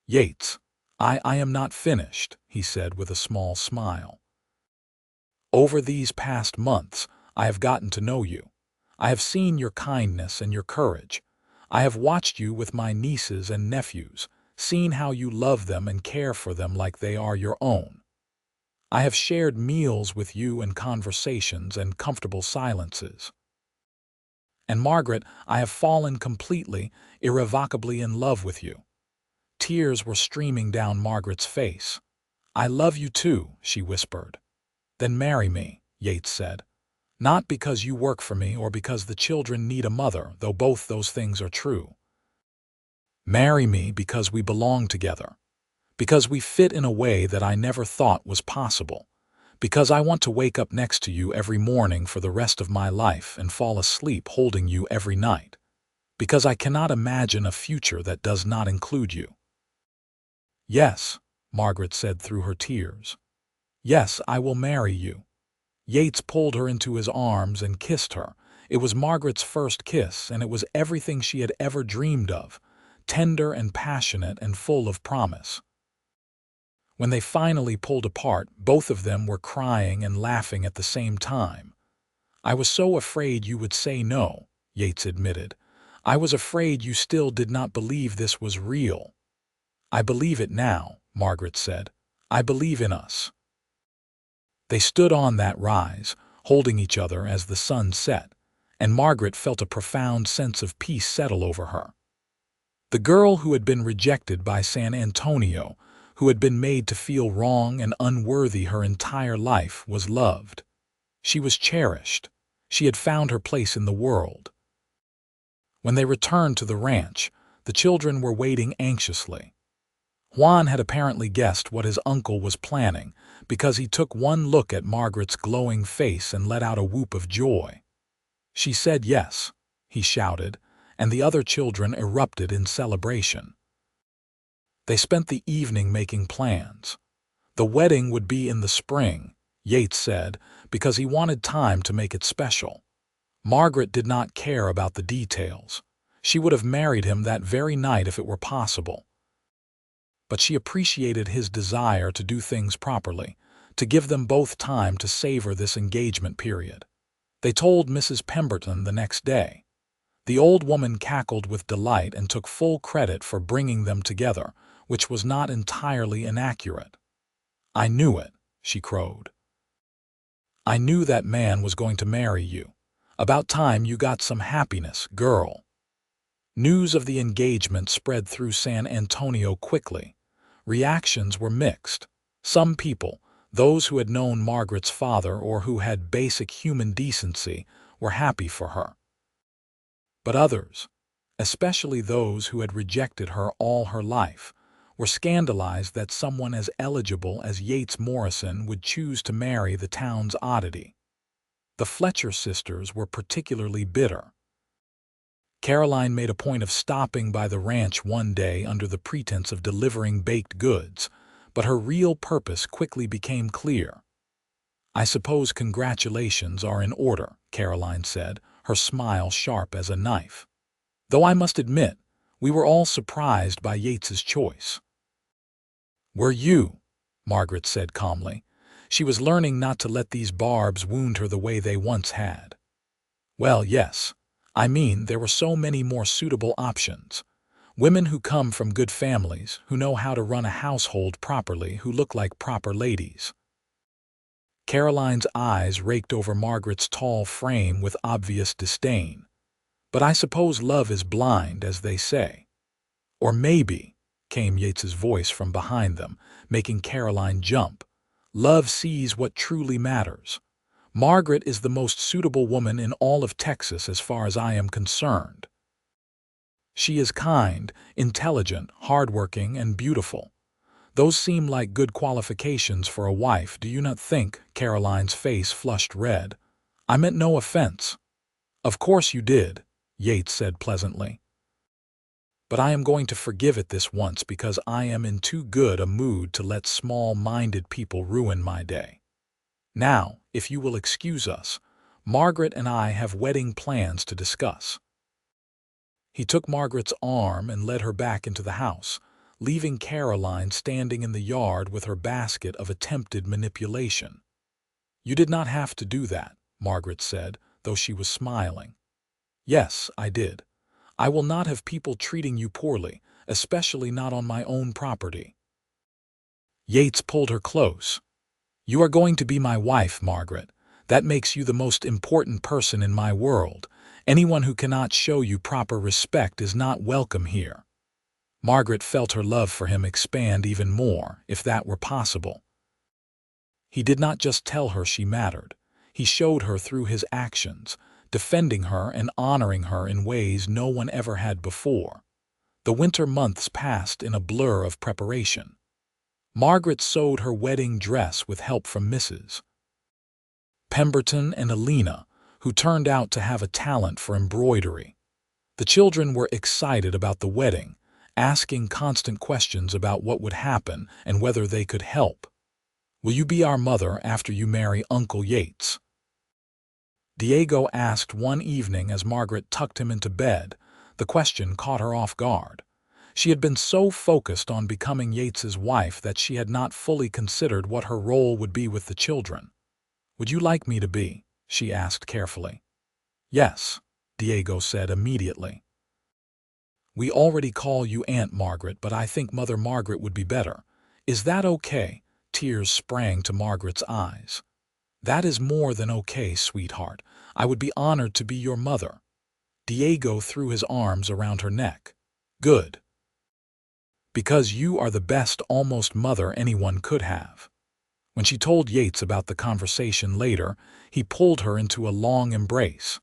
"Yates, I am not finished," he said with a small smile. "Over these past months, I have gotten to know you. I have seen your kindness and your courage. I have watched you with my nieces and nephews, seen how you love them and care for them like they are your own. I have shared meals with you and conversations and comfortable silences. And Margaret, I have fallen completely, irrevocably in love with you." Tears were streaming down Margaret's face. "I love you too," she whispered. "Then marry me," Yates said. "Not because you work for me or because the children need a mother, though both those things are true. Marry me because we belong together. Because we fit in a way that I never thought was possible. Because I want to wake up next to you every morning for the rest of my life and fall asleep holding you every night. Because I cannot imagine a future that does not include you." "Yes," Margaret said through her tears. "Yes, I will marry you." Yates pulled her into his arms and kissed her. It was Margaret's first kiss, and it was everything she had ever dreamed of, tender and passionate and full of promise. When they finally pulled apart, both of them were crying and laughing at the same time. "I was so afraid you would say no," Yates admitted. "I was afraid you still did not believe this was real." "I believe it now," Margaret said. "I believe in us." They stood on that rise, holding each other as the sun set, and Margaret felt a profound sense of peace settle over her. The girl who had been rejected by San Antonio, who had been made to feel wrong and unworthy her entire life, was loved. She was cherished. She had found her place in the world. When they returned to the ranch, the children were waiting anxiously. Juan had apparently guessed what his uncle was planning, because he took one look at Margaret's glowing face and let out a whoop of joy. "She said yes," he shouted, and the other children erupted in celebration. They spent the evening making plans. The wedding would be in the spring, Yates said, because he wanted time to make it special. Margaret did not care about the details. She would have married him that very night if it were possible. But she appreciated his desire to do things properly, to give them both time to savor this engagement period. They told Mrs. Pemberton the next day. The old woman cackled with delight and took full credit for bringing them together, which was not entirely inaccurate. "I knew it," she crowed. "I knew that man was going to marry you. About time you got some happiness, girl." News of the engagement spread through San Antonio quickly. Reactions were mixed. Some people, those who had known Margaret's father or who had basic human decency, were happy for her. But others, especially those who had rejected her all her life, were scandalized that someone as eligible as Yates Morrison would choose to marry the town's oddity. The Fletcher sisters were particularly bitter. Caroline made a point of stopping by the ranch one day under the pretense of delivering baked goods, but her real purpose quickly became clear. "I suppose congratulations are in order," Caroline said, her smile sharp as a knife. "Though I must admit, we were all surprised by Yates's choice." "Were you?" Margaret said calmly. She was learning not to let these barbs wound her the way they once had. "Well, yes. I mean, there were so many more suitable options. Women who come from good families, who know how to run a household properly, who look like proper ladies." Caroline's eyes raked over Margaret's tall frame with obvious disdain. "But I suppose love is blind, as they say." "Or maybe," came Yates's voice from behind them, making Caroline jump, "love sees what truly matters. Margaret is the most suitable woman in all of Texas as far as I am concerned. She is kind, intelligent, hardworking, and beautiful. Those seem like good qualifications for a wife, do you not think?" Caroline's face flushed red. "I meant no offense." "Of course you did," Yates said pleasantly. "But I am going to forgive it this once because I am in too good a mood to let small-minded people ruin my day. Now, if you will excuse us, Margaret and I have wedding plans to discuss." He took Margaret's arm and led her back into the house, leaving Caroline standing in the yard with her basket of attempted manipulation. "You did not have to do that," Margaret said, though she was smiling. "Yes, I did. I will not have people treating you poorly, especially not on my own property." Yates pulled her close. "You are going to be my wife, Margaret. That makes you the most important person in my world. Anyone who cannot show you proper respect is not welcome here." Margaret felt her love for him expand even more, if that were possible. He did not just tell her she mattered. He showed her through his actions, defending her and honoring her in ways no one ever had before. The winter months passed in a blur of preparation. Margaret sewed her wedding dress with help from Mrs. Pemberton and Alina, who turned out to have a talent for embroidery. The children were excited about the wedding, asking constant questions about what would happen and whether they could help. "Will you be our mother after you marry Uncle Yates?" Diego asked one evening as Margaret tucked him into bed. The question caught her off guard. She had been so focused on becoming Yates's wife that she had not fully considered what her role would be with the children. "Would you like me to be?" she asked carefully. "Yes," Diego said immediately. "We already call you Aunt Margaret, but I think Mother Margaret would be better. Is that okay?" Tears sprang to Margaret's eyes. "That is more than okay, sweetheart. I would be honored to be your mother." Diego threw his arms around her neck. "Good. Because you are the best almost mother anyone could have." When she told Yates about the conversation later, he pulled her into a long embrace.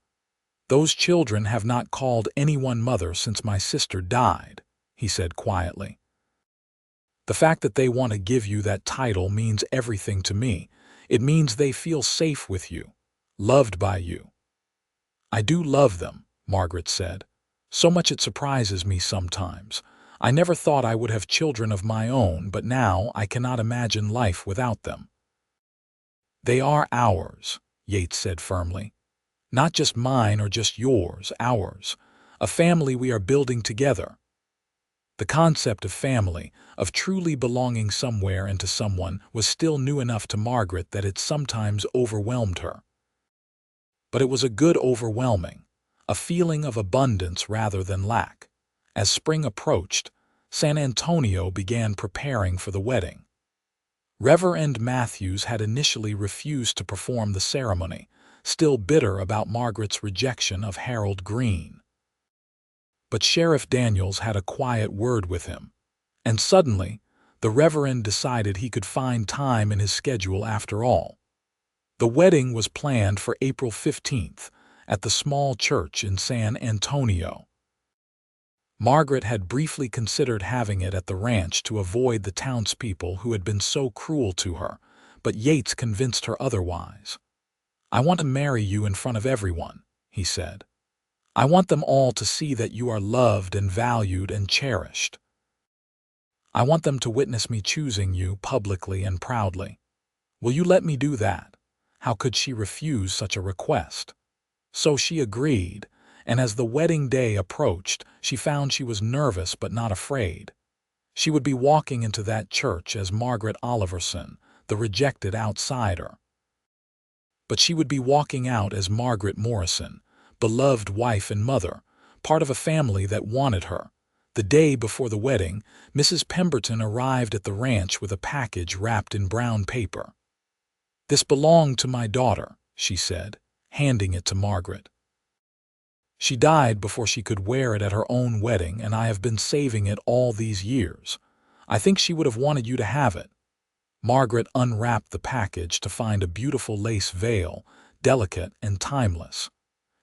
"Those children have not called anyone mother since my sister died," he said quietly. "The fact that they want to give you that title means everything to me. It means they feel safe with you, loved by you." "I do love them," Margaret said. "So much it surprises me sometimes. I never thought I would have children of my own, but now I cannot imagine life without them." "They are ours," Yates said firmly. "Not just mine or just yours, ours. A family we are building together." The concept of family, of truly belonging somewhere and to someone, was still new enough to Margaret that it sometimes overwhelmed her. But it was a good overwhelming, a feeling of abundance rather than lack. As spring approached, San Antonio began preparing for the wedding. Reverend Matthews had initially refused to perform the ceremony, still bitter about Margaret's rejection of Harold Green. But Sheriff Daniels had a quiet word with him, and suddenly the Reverend decided he could find time in his schedule after all. The wedding was planned for April 15th at the small church in San Antonio. Margaret had briefly considered having it at the ranch to avoid the townspeople who had been so cruel to her, but Yates convinced her otherwise. "I want to marry you in front of everyone," he said. "I want them all to see that you are loved and valued and cherished. I want them to witness me choosing you publicly and proudly. Will you let me do that?" How could she refuse such a request? So she agreed, and as the wedding day approached, she found she was nervous but not afraid. She would be walking into that church as Margaret Oliverson, the rejected outsider. But she would be walking out as Margaret Morrison, beloved wife and mother, part of a family that wanted her. The day before the wedding, Mrs. Pemberton arrived at the ranch with a package wrapped in brown paper. "This belonged to my daughter," she said, handing it to Margaret. "She died before she could wear it at her own wedding, and I have been saving it all these years. I think she would have wanted you to have it." Margaret unwrapped the package to find a beautiful lace veil, delicate and timeless.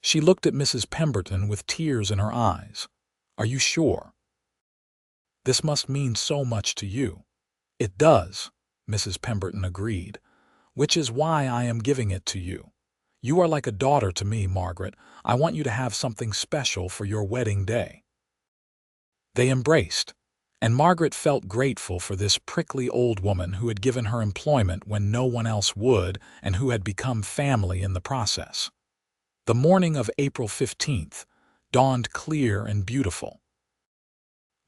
She looked at Mrs. Pemberton with tears in her eyes. "Are you sure? This must mean so much to you." "It does," Mrs. Pemberton agreed, "which is why I am giving it to you. You are like a daughter to me, Margaret. I want you to have something special for your wedding day." They embraced, and Margaret felt grateful for this prickly old woman who had given her employment when no one else would and who had become family in the process. The morning of April 15th dawned clear and beautiful.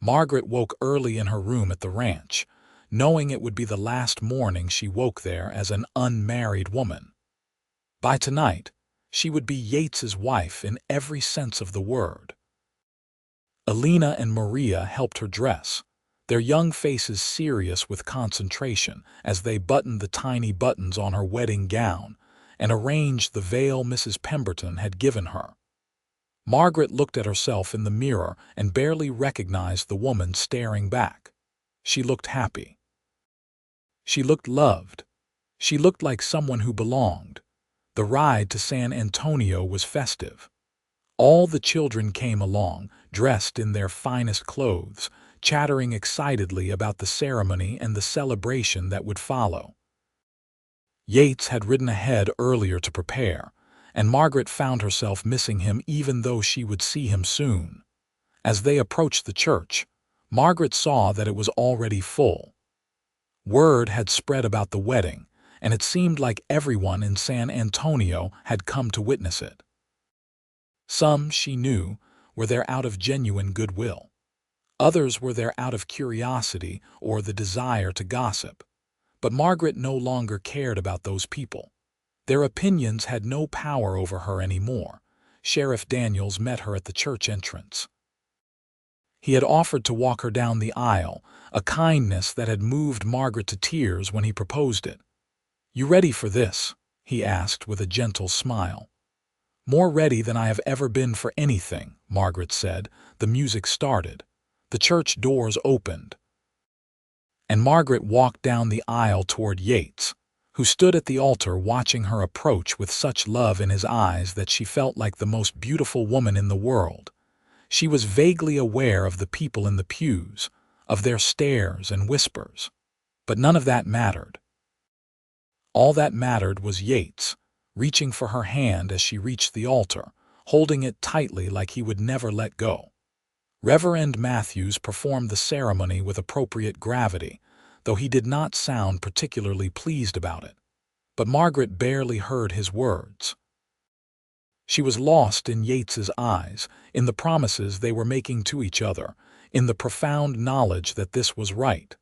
Margaret woke early in her room at the ranch, knowing it would be the last morning she woke there as an unmarried woman. By tonight, she would be Yates's wife in every sense of the word. Alina and Maria helped her dress, their young faces serious with concentration as they buttoned the tiny buttons on her wedding gown and arranged the veil Mrs. Pemberton had given her. Margaret looked at herself in the mirror and barely recognized the woman staring back. She looked happy. She looked loved. She looked like someone who belonged. The ride to San Antonio was festive. All the children came along, dressed in their finest clothes, chattering excitedly about the ceremony and the celebration that would follow. Yates had ridden ahead earlier to prepare, and Margaret found herself missing him even though she would see him soon. As they approached the church, Margaret saw that it was already full. Word had spread about the wedding, and it seemed like everyone in San Antonio had come to witness it. Some, she knew, were there out of genuine goodwill. Others were there out of curiosity or the desire to gossip. But Margaret no longer cared about those people. Their opinions had no power over her anymore. Sheriff Daniels met her at the church entrance. He had offered to walk her down the aisle, a kindness that had moved Margaret to tears when he proposed it. "You ready for this?" he asked with a gentle smile. "More ready than I have ever been for anything," Margaret said. The music started. The church doors opened, and Margaret walked down the aisle toward Yates, who stood at the altar watching her approach with such love in his eyes that she felt like the most beautiful woman in the world. She was vaguely aware of the people in the pews, of their stares and whispers, but none of that mattered. All that mattered was Yates, reaching for her hand as she reached the altar, holding it tightly like he would never let go. Reverend Matthews performed the ceremony with appropriate gravity, though he did not sound particularly pleased about it. But Margaret barely heard his words. She was lost in Yates's eyes, in the promises they were making to each other, in the profound knowledge that this was right.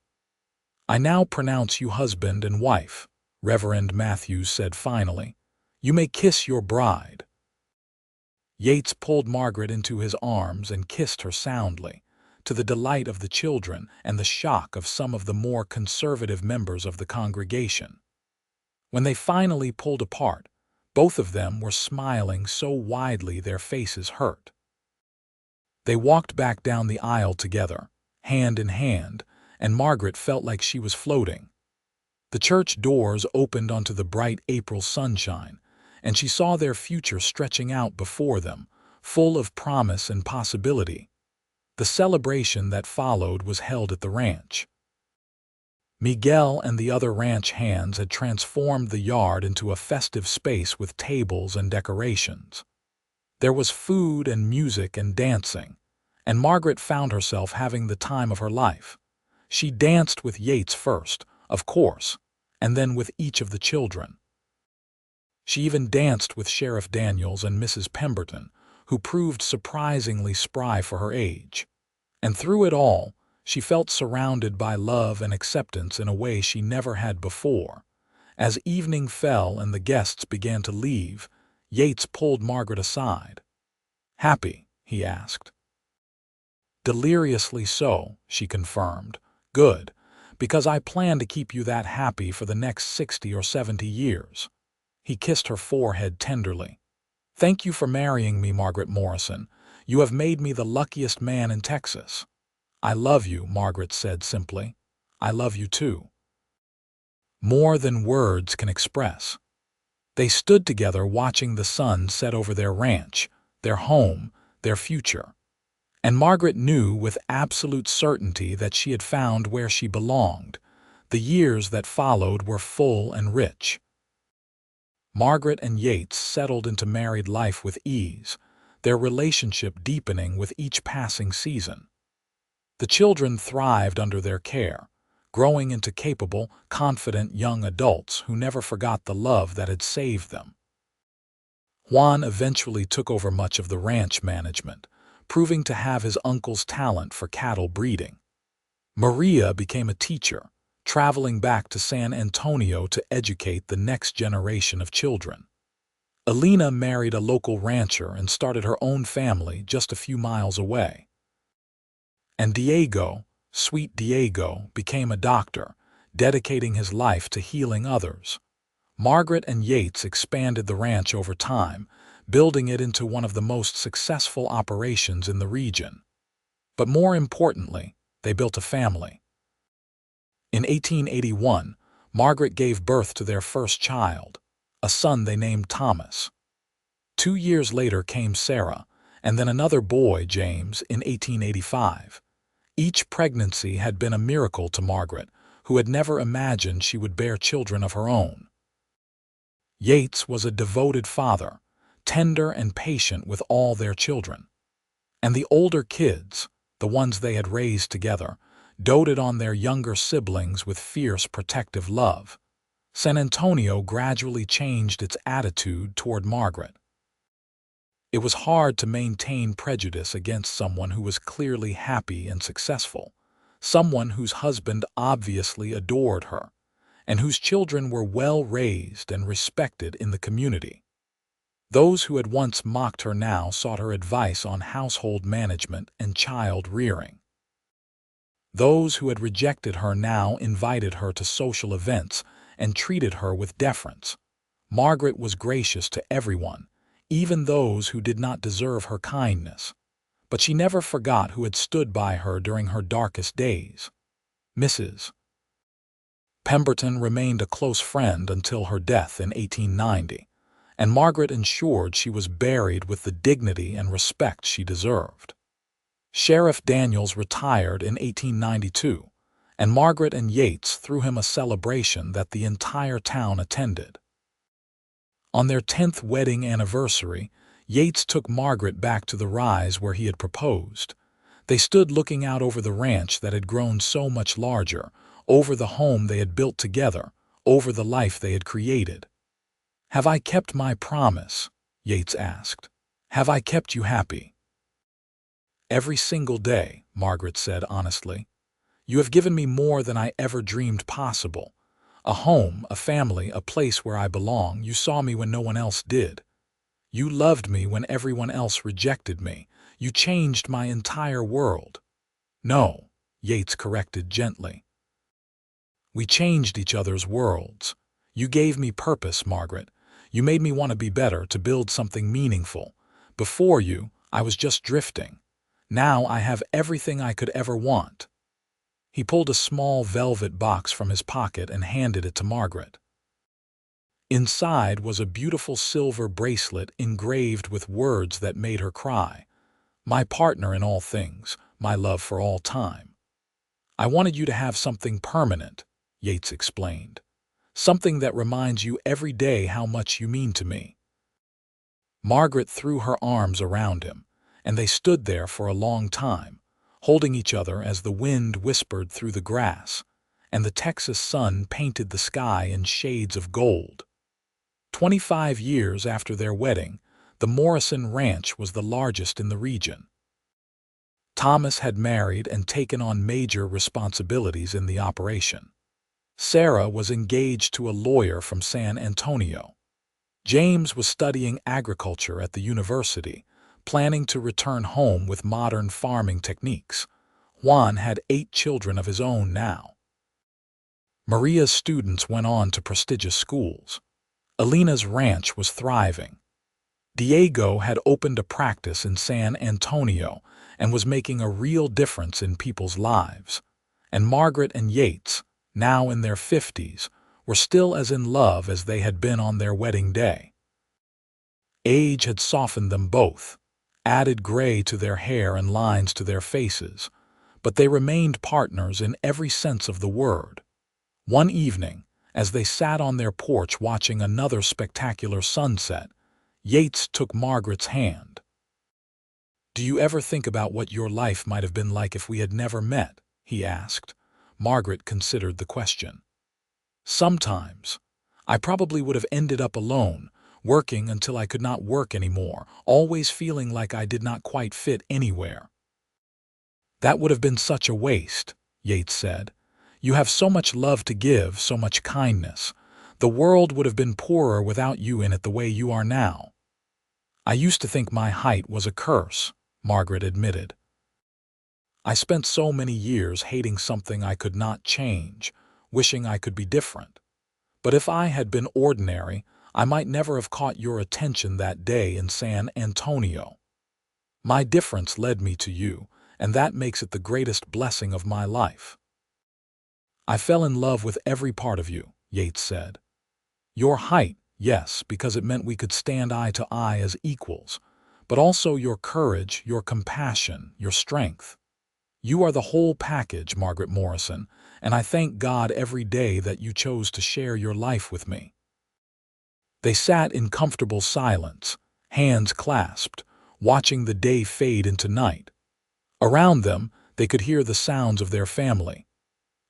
"I now pronounce you husband and wife," Reverend Matthews said finally. "You may kiss your bride." Yates pulled Margaret into his arms and kissed her soundly, to the delight of the children and the shock of some of the more conservative members of the congregation. When they finally pulled apart, both of them were smiling so widely their faces hurt. They walked back down the aisle together, hand in hand, and Margaret felt like she was floating. The church doors opened onto the bright April sunshine, and she saw their future stretching out before them, full of promise and possibility. The celebration that followed was held at the ranch. Miguel and the other ranch hands had transformed the yard into a festive space with tables and decorations. There was food and music and dancing, and Margaret found herself having the time of her life. She danced with Yates first, of course, and then with each of the children. She even danced with Sheriff Daniels and Mrs. Pemberton, who proved surprisingly spry for her age. And through it all, she felt surrounded by love and acceptance in a way she never had before. As evening fell and the guests began to leave, Yates pulled Margaret aside. "Happy?" he asked. "Deliriously so," she confirmed. "Good, because I plan to keep you that happy for the next 60 or 70 years. He kissed her forehead tenderly. "Thank you for marrying me, Margaret Morrison. You have made me the luckiest man in Texas." "I love you," Margaret said simply. "I love you too." More than words can express. They stood together watching the sun set over their ranch, their home, their future. And Margaret knew with absolute certainty that she had found where she belonged. The years that followed were full and rich. Margaret and Yates settled into married life with ease, their relationship deepening with each passing season. The children thrived under their care, growing into capable, confident young adults who never forgot the love that had saved them. Juan eventually took over much of the ranch management, proving to have his uncle's talent for cattle breeding. Maria became a teacher, traveling back to San Antonio to educate the next generation of children. Alina married a local rancher and started her own family just a few miles away. And Diego, sweet Diego, became a doctor, dedicating his life to healing others. Margaret and Yates expanded the ranch over time, building it into one of the most successful operations in the region. But more importantly, they built a family. In 1881, Margaret gave birth to their first child, a son they named Thomas. 2 years later came Sarah, and then another boy, James, in 1885. Each pregnancy had been a miracle to Margaret, who had never imagined she would bear children of her own. Yates was a devoted father, tender and patient with all their children. And the older kids, the ones they had raised together, doted on their younger siblings with fierce protective love. San Antonio gradually changed its attitude toward Margaret. It was hard to maintain prejudice against someone who was clearly happy and successful, someone whose husband obviously adored her, and whose children were well raised and respected in the community. Those who had once mocked her now sought her advice on household management and child rearing. Those who had rejected her now invited her to social events and treated her with deference. Margaret was gracious to everyone, even those who did not deserve her kindness. But she never forgot who had stood by her during her darkest days. Mrs. Pemberton remained a close friend until her death in 1890, and Margaret ensured she was buried with the dignity and respect she deserved. Sheriff Daniels retired in 1892, and Margaret and Yates threw him a celebration that the entire town attended. On their 10th wedding anniversary, Yates took Margaret back to the rise where he had proposed. They stood looking out over the ranch that had grown so much larger, over the home they had built together, over the life they had created. "Have I kept my promise?" Yates asked. "Have I kept you happy?" "Every single day," Margaret said honestly. "You have given me more than I ever dreamed possible. A home, a family, a place where I belong. You saw me when no one else did. You loved me when everyone else rejected me. You changed my entire world." "No," Yates corrected gently. "We changed each other's worlds. You gave me purpose, Margaret. You made me want to be better, to build something meaningful. Before you, I was just drifting. Now I have everything I could ever want." He pulled a small velvet box from his pocket and handed it to Margaret. Inside was a beautiful silver bracelet engraved with words that made her cry. "My partner in all things, my love for all time." "I wanted you to have something permanent," Yates explained. "Something that reminds you every day how much you mean to me." Margaret threw her arms around him, and they stood there for a long time, holding each other as the wind whispered through the grass, and the Texas sun painted the sky in shades of gold. 25 years after their wedding, the Morrison Ranch was the largest in the region. Thomas had married and taken on major responsibilities in the operation. Sarah was engaged to a lawyer from San Antonio. James was studying agriculture at the university, planning to return home with modern farming techniques. Juan had 8 children of his own now. Maria's students went on to prestigious schools. Elena's ranch was thriving. Diego had opened a practice in San Antonio and was making a real difference in people's lives. And Margaret and Yates, now in their 50s, were still as in love as they had been on their wedding day. Age had softened them both, added gray to their hair and lines to their faces, but they remained partners in every sense of the word. One evening, as they sat on their porch watching another spectacular sunset, Yates took Margaret's hand. "Do you ever think about what your life might have been like if we had never met?" he asked. Margaret considered the question. "Sometimes. I probably would have ended up alone, working until I could not work anymore, always feeling like I did not quite fit anywhere." "That would have been such a waste," Yates said. "You have so much love to give, so much kindness. The world would have been poorer without you in it the way you are now." "I used to think my height was a curse," Margaret admitted. "I spent so many years hating something I could not change, wishing I could be different. But if I had been ordinary, I might never have caught your attention that day in San Antonio. My difference led me to you, and that makes it the greatest blessing of my life. I fell in love with every part of you, Yates said. Your height, yes, because it meant we could stand eye to eye as equals, but also your courage, your compassion, your strength. You are the whole package, Margaret Morrison, and I thank God every day that you chose to share your life with me. They sat in comfortable silence, hands clasped, watching the day fade into night. Around them, they could hear the sounds of their family.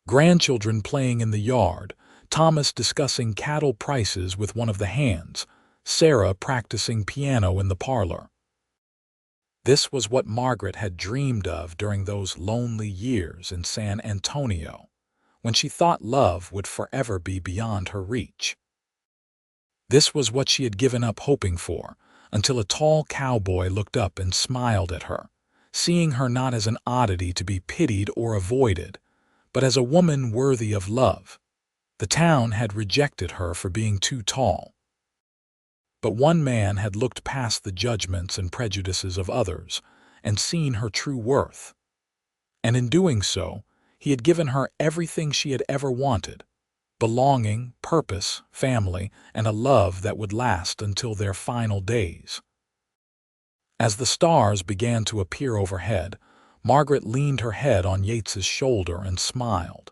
Grandchildren playing in the yard, Thomas discussing cattle prices with one of the hands, Sarah practicing piano in the parlor. This was what Margaret had dreamed of during those lonely years in San Antonio, when she thought love would forever be beyond her reach. This was what she had given up hoping for, until a tall cowboy looked up and smiled at her, seeing her not as an oddity to be pitied or avoided, but as a woman worthy of love. The town had rejected her for being too tall. But one man had looked past the judgments and prejudices of others and seen her true worth. And in doing so, he had given her everything she had ever wanted: belonging, purpose, family, and a love that would last until their final days. As the stars began to appear overhead, Margaret leaned her head on Yates's shoulder and smiled.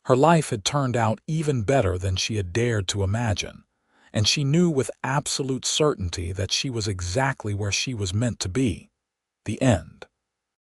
Her life had turned out even better than she had dared to imagine, and she knew with absolute certainty that she was exactly where she was meant to be. The end.